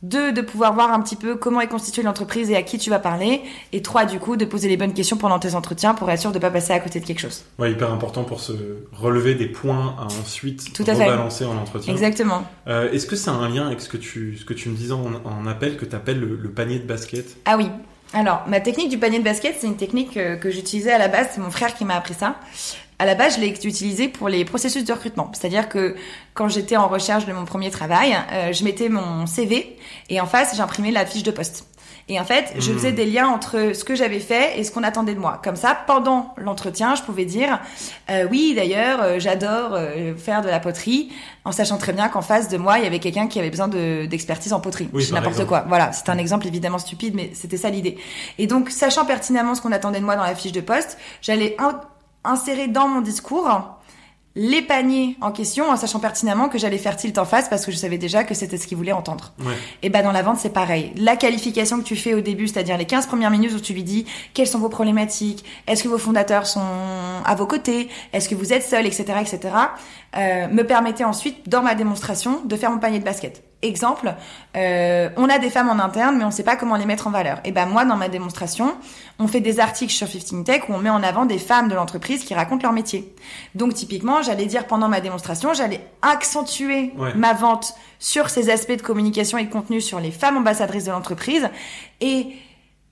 2, de pouvoir voir un petit peu comment est constituée l'entreprise et à qui tu vas parler. Et 3, du coup, de poser les bonnes questions pendant tes entretiens pour être sûr de ne pas passer à côté de quelque chose. Ouais, hyper important pour se relever des points à ensuite rebalancer en entretien. Exactement. Est-ce que ça a un lien avec ce que tu me disais en appel que tu appelles le panier de basket? Ah oui. Alors, ma technique du panier de basket, c'est une technique que j'utilisais à la base. C'est mon frère qui m'a appris ça. À la base, je l'ai utilisé pour les processus de recrutement. C'est-à-dire que quand j'étais en recherche de mon premier travail, je mettais mon CV et en face, j'imprimais la fiche de poste. Et en fait, je faisais des liens entre ce que j'avais fait et ce qu'on attendait de moi. Comme ça, pendant l'entretien, je pouvais dire oui, d'ailleurs, j'adore faire de la poterie, en sachant très bien qu'en face de moi, il y avait quelqu'un qui avait besoin d'expertise en poterie. Oui, n'importe quoi. Voilà, c'est un exemple évidemment stupide, mais c'était ça l'idée. Et donc, sachant pertinemment ce qu'on attendait de moi dans la fiche de poste, j'allais insérer dans mon discours les paniers en question en sachant pertinemment que j'allais faire tilt en face parce que je savais déjà que c'était ce qu'ils voulaient entendre. Ouais. Et dans la vente, c'est pareil. La qualification que tu fais au début, c'est-à-dire les 15 premières minutes où tu lui dis quelles sont vos problématiques, est-ce que vos fondateurs sont à vos côtés, est-ce que vous êtes seul, etc., etc., me permettait ensuite, dans ma démonstration, de faire mon panier de basket. exemple, on a des femmes en interne, mais on sait pas comment les mettre en valeur. Et ben moi, dans ma démonstration, on fait des articles sur 15 Tech où on met en avant des femmes de l'entreprise qui racontent leur métier. Donc typiquement, j'allais dire pendant ma démonstration, j'allais accentuer ma vente sur ces aspects de communication et de contenu sur les femmes ambassadrices de l'entreprise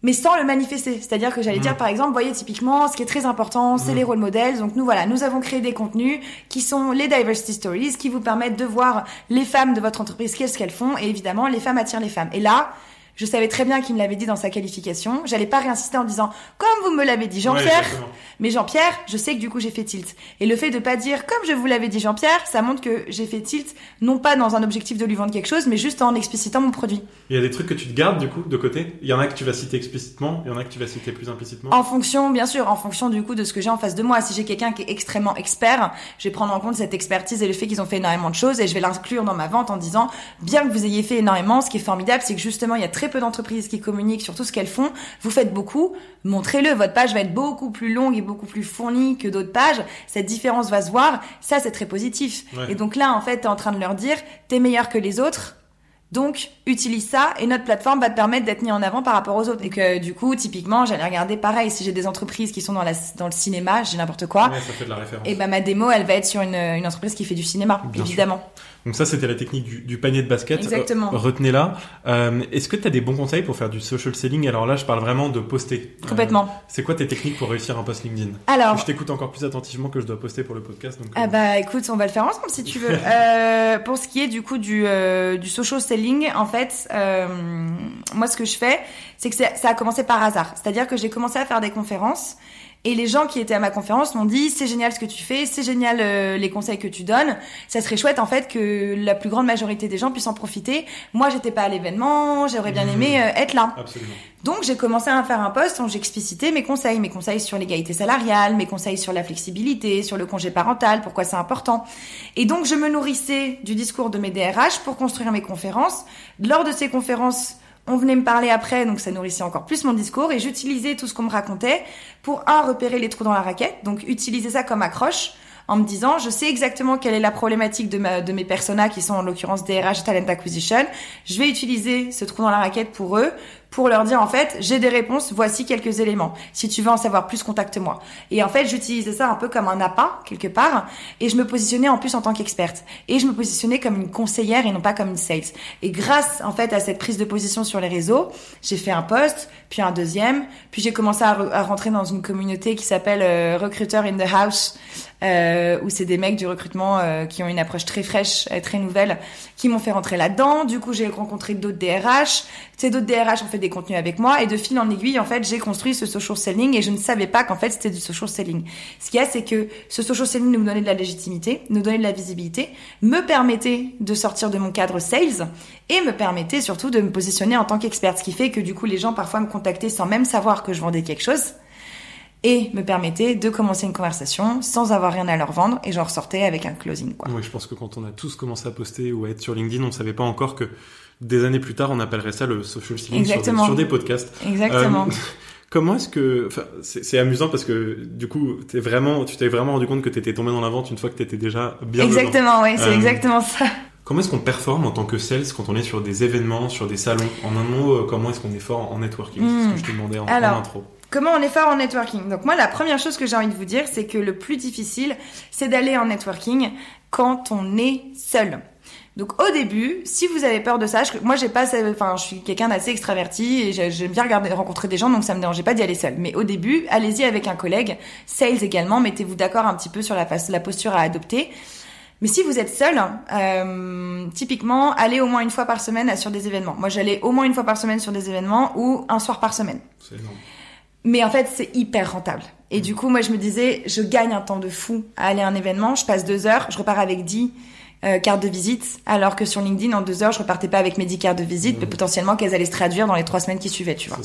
mais sans le manifester. C'est-à-dire que j'allais dire, par exemple, voyez, typiquement, ce qui est très important, c'est les role models. Donc nous avons créé des contenus qui sont les diversity stories, qui vous permettent de voir les femmes de votre entreprise, qu'est-ce qu'elles font, et évidemment, les femmes attirent les femmes. Et là, je savais très bien qu'il me l'avait dit dans sa qualification. J'allais pas réinsister en disant, comme vous me l'avez dit, Jean-Pierre. Mais Jean-Pierre, je sais que du coup, j'ai fait tilt. Et le fait de pas dire, comme je vous l'avais dit, Jean-Pierre, ça montre que j'ai fait tilt, non pas dans un objectif de lui vendre quelque chose, mais juste en explicitant mon produit. Il y a des trucs que tu te gardes, du coup, de côté? Il y en a que tu vas citer explicitement, il y en a que tu vas citer plus implicitement? En fonction, bien sûr, en fonction du coup de ce que j'ai en face de moi. Si j'ai quelqu'un qui est extrêmement expert, je vais prendre en compte cette expertise et le fait qu'ils ont fait énormément de choses et je vais l'inclure dans ma vente en disant, bien que vous ayez fait énormément, ce qui est formidable, c'est que justement, il y a très peu d'entreprises qui communiquent sur tout ce qu'elles font. Vous faites beaucoup, montrez-le. Votre page va être beaucoup plus longue et beaucoup plus fournie que d'autres pages. Cette différence va se voir. Ça, c'est très positif. Et donc là, en fait, t'es en train de leur dire, t'es meilleur que les autres. Donc, utilise ça et notre plateforme va te permettre d'être mis en avant par rapport aux autres. Et que du coup, typiquement, j'allais regarder pareil. Si j'ai des entreprises qui sont dans le cinéma, j'ai n'importe quoi. Ouais, ça fait de la référence. Et ben ma démo, elle va être sur une entreprise qui fait du cinéma, bien évidemment. Sûr. Donc ça, c'était la technique du panier de basket. Exactement. Retenez-la. Est-ce que tu as des bons conseils pour faire du social selling? Alors là, je parle vraiment de poster. Complètement. C'est quoi tes techniques pour réussir un post LinkedIn? Alors, je t'écoute encore plus attentivement que je dois poster pour le podcast. Donc, écoute, on va le faire ensemble si tu veux. Pour ce qui est du coup du social selling, en fait, moi ce que je fais, c'est que ça a commencé par hasard. C'est-à-dire que j'ai commencé à faire des conférences. Et les gens qui étaient à ma conférence m'ont dit, c'est génial ce que tu fais, c'est génial les conseils que tu donnes. Ça serait chouette en fait que la plus grande majorité des gens puissent en profiter. Moi, j'étais pas à l'événement, j'aurais bien aimé être là. Absolument. Donc, j'ai commencé à faire un post où j'explicitais mes conseils sur l'égalité salariale, mes conseils sur la flexibilité, sur le congé parental, pourquoi c'est important. Et donc, je me nourrissais du discours de mes DRH pour construire mes conférences. Lors de ces conférences, on venait me parler après, donc ça nourrissait encore plus mon discours et j'utilisais tout ce qu'on me racontait pour repérer les trous dans la raquette, donc utiliser ça comme accroche en me disant, je sais exactement quelle est la problématique de mes personas qui sont en l'occurrence DRH Talent Acquisition. Je vais utiliser ce trou dans la raquette pour eux, pour leur dire en fait, j'ai des réponses, voici quelques éléments. Si tu veux en savoir plus, contacte-moi. Et en fait, j'utilisais ça un peu comme un appât quelque part et je me positionnais en plus en tant qu'experte. Et je me positionnais comme une conseillère et non pas comme une sales. Et grâce en fait à cette prise de position sur les réseaux, j'ai fait un post, puis un deuxième, puis j'ai commencé à rentrer dans une communauté qui s'appelle Recruiter in the House, où c'est des mecs du recrutement qui ont une approche très fraîche, très nouvelle, qui m'ont fait rentrer là-dedans. Du coup, j'ai rencontré d'autres DRH. Ces d'autres DRH ont fait des contenus avec moi et de fil en aiguille, en fait, j'ai construit ce social selling et je ne savais pas qu'en fait, c'était du social selling. Ce qu'il y a, c'est que ce social selling nous donnait de la légitimité, nous donnait de la visibilité, me permettait de sortir de mon cadre sales et me permettait surtout de me positionner en tant qu'experte. Ce qui fait que du coup, les gens parfois me contactaient sans même savoir que je vendais quelque chose. Et me permettait de commencer une conversation sans avoir rien à leur vendre et j'en ressortais avec un closing, quoi. Oui, je pense que quand on a tous commencé à poster ou à être sur LinkedIn, on savait pas encore que des années plus tard, on appellerait ça le social selling sur des podcasts. Exactement. Comment est-ce que, enfin, c'est amusant parce que du coup, tu t'es vraiment rendu compte que t'étais tombé dans la vente une fois que t'étais déjà bien dedans. Exactement, oui, c'est exactement ça. Comment est-ce qu'on performe en tant que sales quand on est sur des événements, sur des salons? En un mot, comment est-ce qu'on est fort en networking? C'est ce que je te demandais en intro. Comment on est fort en networking? Donc moi, la première chose que j'ai envie de vous dire, c'est que le plus difficile, c'est d'aller en networking quand on est seul. Donc au début, si vous avez peur de ça, moi je suis quelqu'un d'assez extraverti et j'aime bien rencontrer des gens, donc ça me dérangeait pas d'y aller seul. Mais au début, allez-y avec un collègue, sales également, mettez-vous d'accord un petit peu sur la posture à adopter. Mais si vous êtes seul, typiquement, allez au moins une fois par semaine sur des événements. Moi, j'allais au moins une fois par semaine sur des événements ou un soir par semaine. C'est énorme. Mais en fait, c'est hyper rentable. Et du coup, moi, je me disais, je gagne un temps de fou à aller à un événement. Je passe 2 heures, je repars avec 10 cartes de visite, alors que sur LinkedIn, en 2 heures, je repartais pas avec mes 10 cartes de visite, mais potentiellement qu'elles allaient se traduire dans les 3 semaines qui suivaient, tu vois.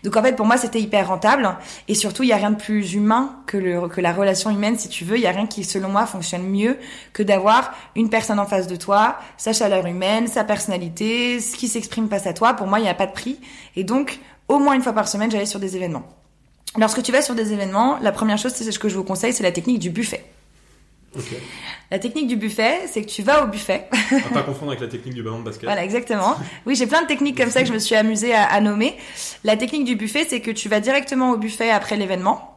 Donc en fait, pour moi, c'était hyper rentable. Et surtout, il y a rien de plus humain que la relation humaine, si tu veux. Il y a rien qui, selon moi, fonctionne mieux que d'avoir une personne en face de toi, sa chaleur humaine, sa personnalité, ce qui s'exprime face à toi. Pour moi, il n'y a pas de prix. Et donc, au moins une fois par semaine, j'allais sur des événements. Lorsque tu vas sur des événements, la première chose, c'est ce que je vous conseille, c'est la technique du buffet. Okay. La technique du buffet, c'est que tu vas au buffet. À pas confondre avec la technique du ballon de basket. Voilà, exactement. Oui, j'ai plein de techniques comme ça que je me suis amusée à nommer. La technique du buffet, c'est que tu vas directement au buffet après l'événement.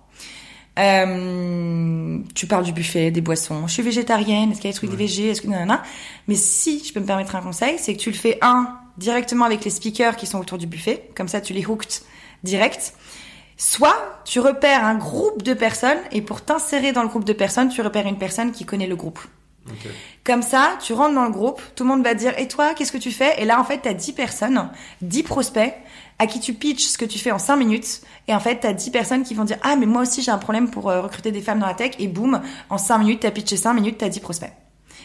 Tu parles du buffet, des boissons. Je suis végétarienne, est-ce qu'il y a des trucs végé, est-ce que nanana. Mais si je peux me permettre un conseil, c'est que tu le fais directement avec les speakers qui sont autour du buffet. Comme ça, tu les hooked direct. Soit tu repères un groupe de personnes et pour t'insérer dans le groupe de personnes, tu repères une personne qui connaît le groupe. Okay. Comme ça, tu rentres dans le groupe, tout le monde va te dire « Et toi, qu'est-ce que tu fais ?» Et là, en fait, t'as 10 personnes, 10 prospects à qui tu pitches ce que tu fais en 5 minutes. Et en fait, t'as 10 personnes qui vont dire « Ah, mais moi aussi, j'ai un problème pour recruter des femmes dans la tech. » Et boum, en 5 minutes, t'as pitché 5 minutes, t'as 10 prospects.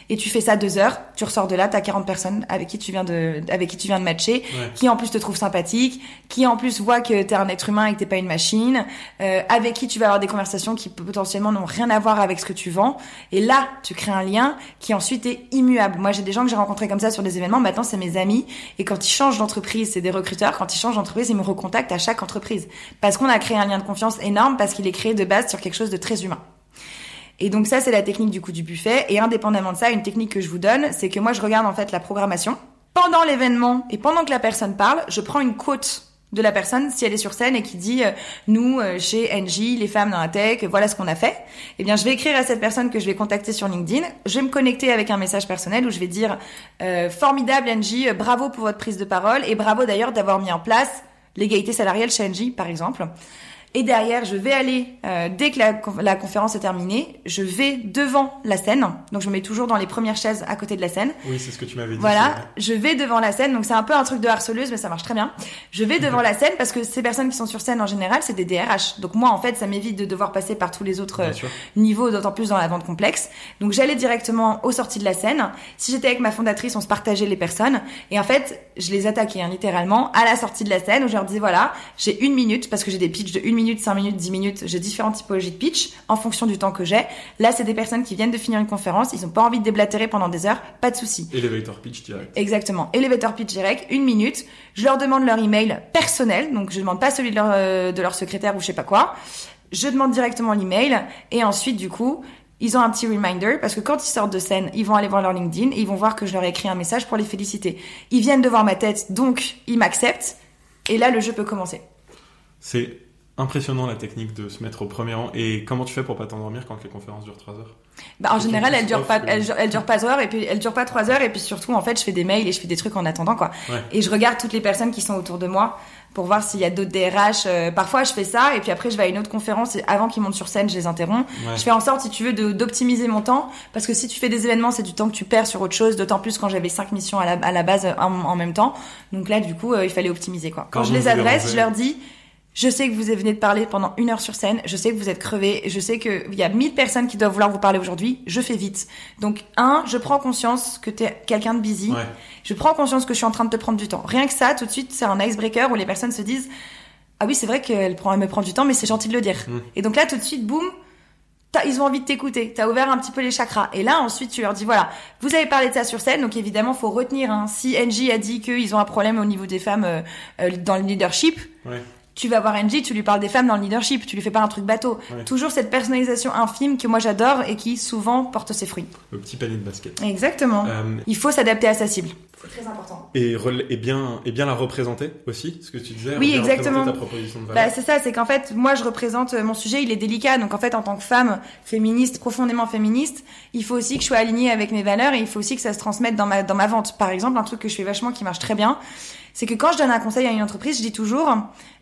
Et tu fais ça 2 heures, tu ressors de là, t'as 40 personnes avec qui tu viens de matcher, qui en plus te trouvent sympathique, qui en plus voient que t'es un être humain et que t'es pas une machine, avec qui tu vas avoir des conversations qui potentiellement n'ont rien à voir avec ce que tu vends. Et là, tu crées un lien qui ensuite est immuable. Moi, j'ai des gens que j'ai rencontrés comme ça sur des événements, maintenant c'est mes amis, et quand ils changent d'entreprise, c'est des recruteurs, quand ils changent d'entreprise, ils me recontactent à chaque entreprise. Parce qu'on a créé un lien de confiance énorme, parce qu'il est créé de base sur quelque chose de très humain. Et donc ça, c'est la technique du coup du buffet. Et indépendamment de ça, une technique que je vous donne, c'est que moi, je regarde en fait la programmation. Pendant l'événement et pendant que la personne parle, je prends une quote de la personne si elle est sur scène et qui dit nous, chez NJ, les femmes dans la tech, voilà ce qu'on a fait. Eh bien, je vais écrire à cette personne que je vais contacter sur LinkedIn. Je vais me connecter avec un message personnel où je vais dire formidable NJ, bravo pour votre prise de parole et bravo d'ailleurs d'avoir mis en place l'égalité salariale chez NJ, par exemple. Et derrière, je vais aller, dès que la conférence est terminée, je vais devant la scène. Donc, je me mets toujours dans les premières chaises à côté de la scène. Oui, c'est ce que tu m'avais dit. Voilà, je vais devant la scène. Donc, c'est un peu un truc de harceleuse, mais ça marche très bien. Je vais devant la scène parce que ces personnes qui sont sur scène, en général, c'est des DRH. Donc, moi, en fait, ça m'évite de devoir passer par tous les autres niveaux, d'autant plus dans la vente complexe. Donc, j'allais directement aux sorties de la scène. Si j'étais avec ma fondatrice, on se partageait les personnes. Et en fait, je les attaquais, littéralement, à la sortie de la scène où je leur disais, voilà, j'ai 1 minute parce que j'ai des pitchs de 1 minute, 5 minutes, 10 minutes. J'ai différentes typologies de pitch en fonction du temps que j'ai. Là, c'est des personnes qui viennent de finir une conférence. Ils ont pas envie de déblatérer pendant des heures. Pas de souci. Elevator pitch direct. Exactement. Elevator pitch direct. 1 minute. Je leur demande leur email personnel. Donc, je demande pas celui de leur secrétaire ou je sais pas quoi. Je demande directement l'email. Et ensuite, du coup, ils ont un petit reminder parce que quand ils sortent de scène, ils vont aller voir leur LinkedIn et ils vont voir que je leur ai écrit un message pour les féliciter. Ils viennent de voir ma tête, donc ils m'acceptent. Et là, le jeu peut commencer. C'est impressionnant la technique de se mettre au premier rang. Et comment tu fais pour pas t'endormir quand les conférences durent 3 heures? En général, elles durent pas 3 heures et puis elles durent pas 3 heures et puis surtout en fait, je fais des mails et je fais des trucs en attendant quoi. Ouais. Et je regarde toutes les personnes qui sont autour de moi pour voir s'il y a d'autres DRH. Parfois, je fais ça et puis après, je vais à une autre conférence et avant qu'ils montent sur scène, je les interromps. Ouais. Je fais en sorte, si tu veux, d'optimiser mon temps parce que si tu fais des événements, c'est du temps que tu perds sur autre chose. D'autant plus quand j'avais 5 missions à la base en même temps. Donc là, du coup, il fallait optimiser quoi. Quand je les adresse, je leur dis. Je sais que vous venez de parler pendant 1 heure sur scène. Je sais que vous êtes crevés. Je sais qu'il y a 1000 personnes qui doivent vouloir vous parler aujourd'hui. Je fais vite. Donc, je prends conscience que t'es quelqu'un de busy. Ouais. Je prends conscience que je suis en train de te prendre du temps. Rien que ça, tout de suite, c'est un icebreaker où les personnes se disent « Ah oui, c'est vrai qu'elle me prend du temps, mais c'est gentil de le dire. Et donc là, tout de suite, boum, ils ont envie de t'écouter. T'as ouvert un petit peu les chakras. Et là, ensuite, tu leur dis, voilà, vous avez parlé de ça sur scène, donc évidemment, faut retenir, si NJ a dit qu'ils ont un problème au niveau des femmes dans le leadership, tu vas voir NJ, tu lui parles des femmes dans le leadership, tu lui fais pas un truc bateau. Toujours cette personnalisation infime que moi j'adore et qui souvent porte ses fruits. Le petit panier de basket. Exactement. Il faut s'adapter à sa cible. C'est très important. Et bien la représenter aussi, ce que tu disais. Oui, exactement. Ta proposition de valeur. C'est ça, c'est qu'en fait, moi je représente mon sujet, il est délicat. Donc en fait, en tant que femme féministe, profondément féministe, il faut aussi que je sois alignée avec mes valeurs et il faut aussi que ça se transmette dans ma vente. Par exemple, un truc que je fais vachement qui marche très bien, c'est que quand je donne un conseil à une entreprise, je dis toujours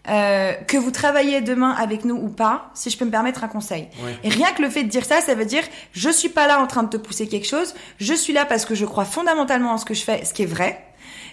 que vous travaillez demain avec nous ou pas, si je peux me permettre un conseil. Et rien que le fait de dire ça, ça veut dire je suis pas là en train de te pousser quelque chose, je suis là parce que je crois fondamentalement en ce que je fais, ce qui est vrai.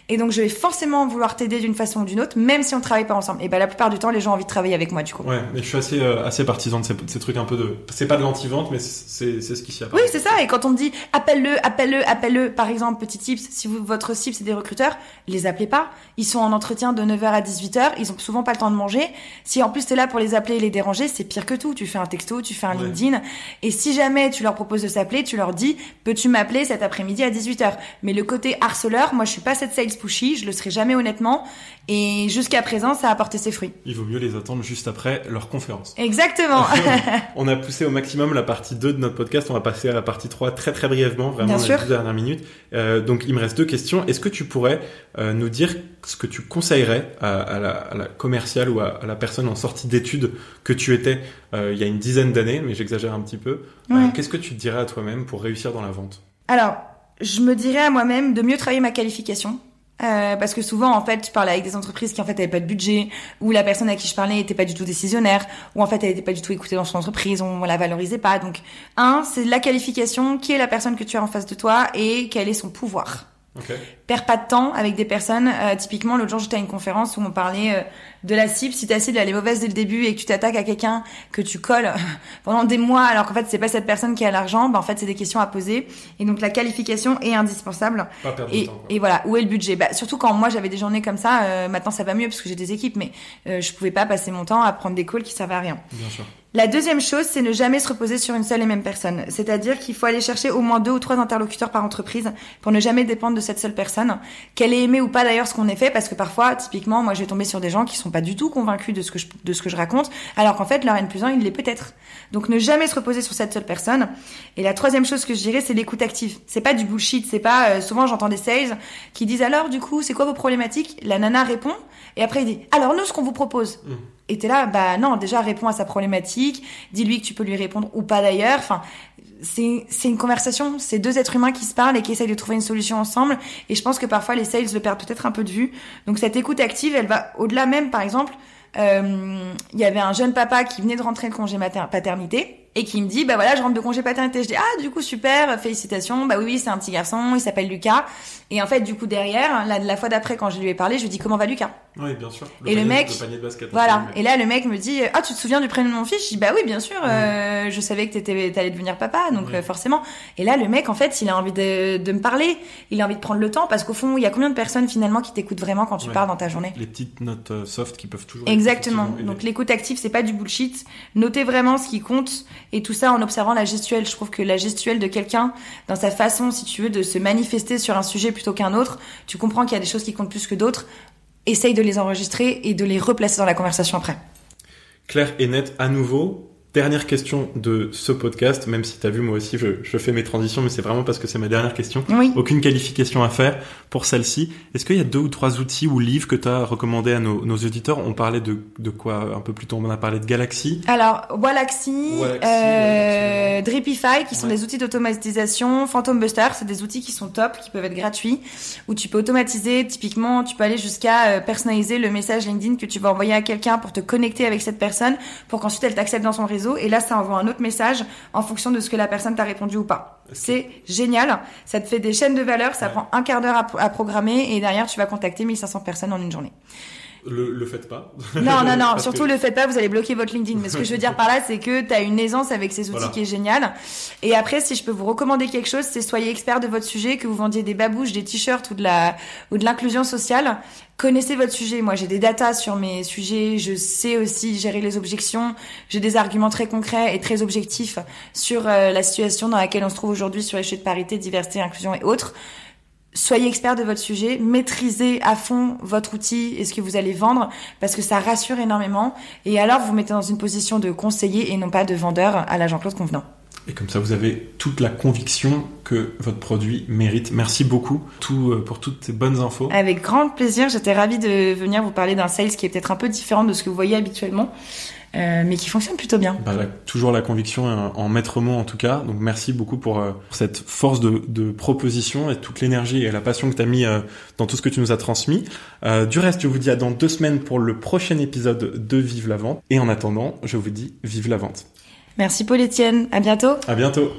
Et donc, je vais forcément vouloir t'aider d'une façon ou d'une autre, même si on travaille pas ensemble. Et la plupart du temps, les gens ont envie de travailler avec moi, du coup. Ouais, mais je suis assez partisan de ces trucs un peu de, c'est pas de l'anti-vente, mais c'est ce qui s'y apparaît. Oui, c'est ça. Et quand on me dit, appelle-le, par exemple, petit tips, si votre cible, c'est des recruteurs, les appelez pas. Ils sont en entretien de 9h à 18h. Ils ont souvent pas le temps de manger. Si en plus t'es là pour les appeler et les déranger, c'est pire que tout. Tu fais un texto, tu fais un LinkedIn. Et si jamais tu leur proposes de s'appeler, tu leur dis, peux-tu m'appeler cet après-midi à 18h? Mais le côté harceleur, moi, je suis pas cette sales pushy, je le serai jamais honnêtement. Et jusqu'à présent, ça a porté ses fruits. Il vaut mieux les attendre juste après leur conférence. Exactement. On a poussé au maximum la partie 2 de notre podcast. On va passer à la partie 3 très très brièvement, vraiment les 10 dernières minutes. Donc il me reste 2 questions. Est-ce que tu pourrais nous dire ce que tu conseillerais à la commerciale ou à la personne en sortie d'études que tu étais il y a une dizaine d'années, mais j'exagère un petit peu. Ouais. Qu'est-ce que tu te dirais à toi-même pour réussir dans la vente ? Alors, je me dirais à moi-même de mieux travailler ma qualification. Parce que souvent, en fait, je parlais avec des entreprises qui, en fait, avaient pas de budget, ou la personne à qui je parlais était pas du tout décisionnaire, ou en fait, elle était pas du tout écoutée dans son entreprise, on la valorisait pas. Donc, c'est la qualification, qui est la personne que tu as en face de toi et quel est son pouvoir. Okay. Perds pas de temps avec des personnes. Typiquement, l'autre jour, j'étais à une conférence où on parlait de la cible. Si ta cible elle est mauvaise dès le début et que tu t'attaques à quelqu'un que tu colles pendant des mois, alors qu'en fait c'est pas cette personne qui a l'argent, en fait c'est des questions à poser. Et donc la qualification est indispensable. Pas perdre de temps, quoi. Et voilà, où est le budget ? Surtout quand moi j'avais des journées comme ça. Maintenant ça va mieux parce que j'ai des équipes, mais je pouvais pas passer mon temps à prendre des calls qui servaient à rien. Bien sûr. La deuxième chose, c'est ne jamais se reposer sur une seule et même personne. C'est-à-dire qu'il faut aller chercher au moins 2 ou 3 interlocuteurs par entreprise pour ne jamais dépendre de cette seule personne. Qu'elle ait aimé ou pas d'ailleurs ce qu'on ait fait, parce que parfois, typiquement, moi je vais tomber sur des gens qui sont pas du tout convaincus de ce que je raconte, alors qu'en fait leur N+1 il l'est peut-être. Donc ne jamais se reposer sur cette seule personne. Et la troisième chose que je dirais, c'est l'écoute active. C'est pas du bullshit, c'est pas souvent j'entends des sales qui disent alors du coup c'est quoi vos problématiques ? La nana répond et après il dit alors nous ce qu'on vous propose. Et t'es là, non, déjà réponds à sa problématique, dis-lui que tu peux lui répondre ou pas d'ailleurs. Enfin, c'est une conversation, c'est 2 êtres humains qui se parlent et qui essayent de trouver une solution ensemble. Et je pense que parfois les sales le perdent peut-être un peu de vue. Donc cette écoute active, elle va au-delà même, par exemple, il y avait un jeune papa qui venait de rentrer de congé paternité et qui me dit voilà je rentre de congé paternité. Je dis du coup super, félicitations, oui c'est un petit garçon, il s'appelle Lucas. Et en fait du coup derrière la fois d'après quand je lui ai parlé, je lui ai dit comment va Lucas. Oui bien sûr. Et le mec, panier de basket, voilà. Et là le mec me dit tu te souviens du prénom de mon fils ? Je dis oui bien sûr, je savais que t'allais devenir papa, donc forcément. Et là le mec en fait il a envie de me parler, il a envie de prendre le temps parce qu'au fond il y a combien de personnes finalement qui t'écoutent vraiment quand tu parles dans ta journée ? Les petites notes soft qui peuvent toujours. Exactement. Donc l'écoute active c'est pas du bullshit. Notez vraiment ce qui compte et tout ça en observant la gestuelle. Je trouve que la gestuelle de quelqu'un dans sa façon, si tu veux, de se manifester sur un sujet plutôt qu'un autre, tu comprends qu'il y a des choses qui comptent plus que d'autres. Essaye de les enregistrer et de les replacer dans la conversation après. Claire et nette à nouveau. Dernière question de ce podcast, même si t'as vu moi aussi je fais mes transitions, mais c'est vraiment parce que c'est ma dernière question. Oui. Aucune qualification à faire pour celle-ci. Est-ce qu'il y a 2 ou 3 outils ou livres que t'as recommandés à nos auditeurs ? On parlait de quoi un peu plus tôt ? On a parlé de Galaxy. Alors, Wallaxy, Dripify, qui sont des outils d'automatisation, Phantom Buster, c'est des outils qui sont top, qui peuvent être gratuits, où tu peux automatiser, typiquement, tu peux aller jusqu'à personnaliser le message LinkedIn que tu vas envoyer à quelqu'un pour te connecter avec cette personne, pour qu'ensuite elle t'accepte dans son réseau. Et là, ça envoie un autre message en fonction de ce que la personne t'a répondu ou pas. C'est génial. Ça te fait des chaînes de valeur. Ça prend un quart d'heure à programmer et derrière, tu vas contacter 1500 personnes en une journée. Le faites pas. Non. Surtout le faites pas, vous allez bloquer votre LinkedIn. Mais ce que je veux dire par là, c'est que t'as une aisance avec ces outils qui est géniale. Et après, si je peux vous recommander quelque chose, c'est soyez expert de votre sujet, que vous vendiez des babouches, des t-shirts ou de l'inclusion sociale. Connaissez votre sujet. Moi, j'ai des datas sur mes sujets. Je sais aussi gérer les objections. J'ai des arguments très concrets et très objectifs sur la situation dans laquelle on se trouve aujourd'hui sur les sujets de parité, diversité, inclusion et autres. Soyez expert de votre sujet, maîtrisez à fond votre outil et ce que vous allez vendre parce que ça rassure énormément et alors vous vous mettez dans une position de conseiller et non pas de vendeur à la Jean-Claude Convenant. Et comme ça, vous avez toute la conviction que votre produit mérite. Merci beaucoup pour toutes ces bonnes infos. Avec grand plaisir, j'étais ravie de venir vous parler d'un sales qui est peut-être un peu différent de ce que vous voyez habituellement. Mais qui fonctionne plutôt bien. Toujours la conviction en maître mot en tout cas. Donc merci beaucoup pour cette force de proposition et toute l'énergie et la passion que tu as mis dans tout ce que tu nous as transmis. Du reste, je vous dis à dans 2 semaines pour le prochain épisode de Vive la Vente. Et en attendant, je vous dis vive la vente. Merci Paul-Étienne. À bientôt. À bientôt.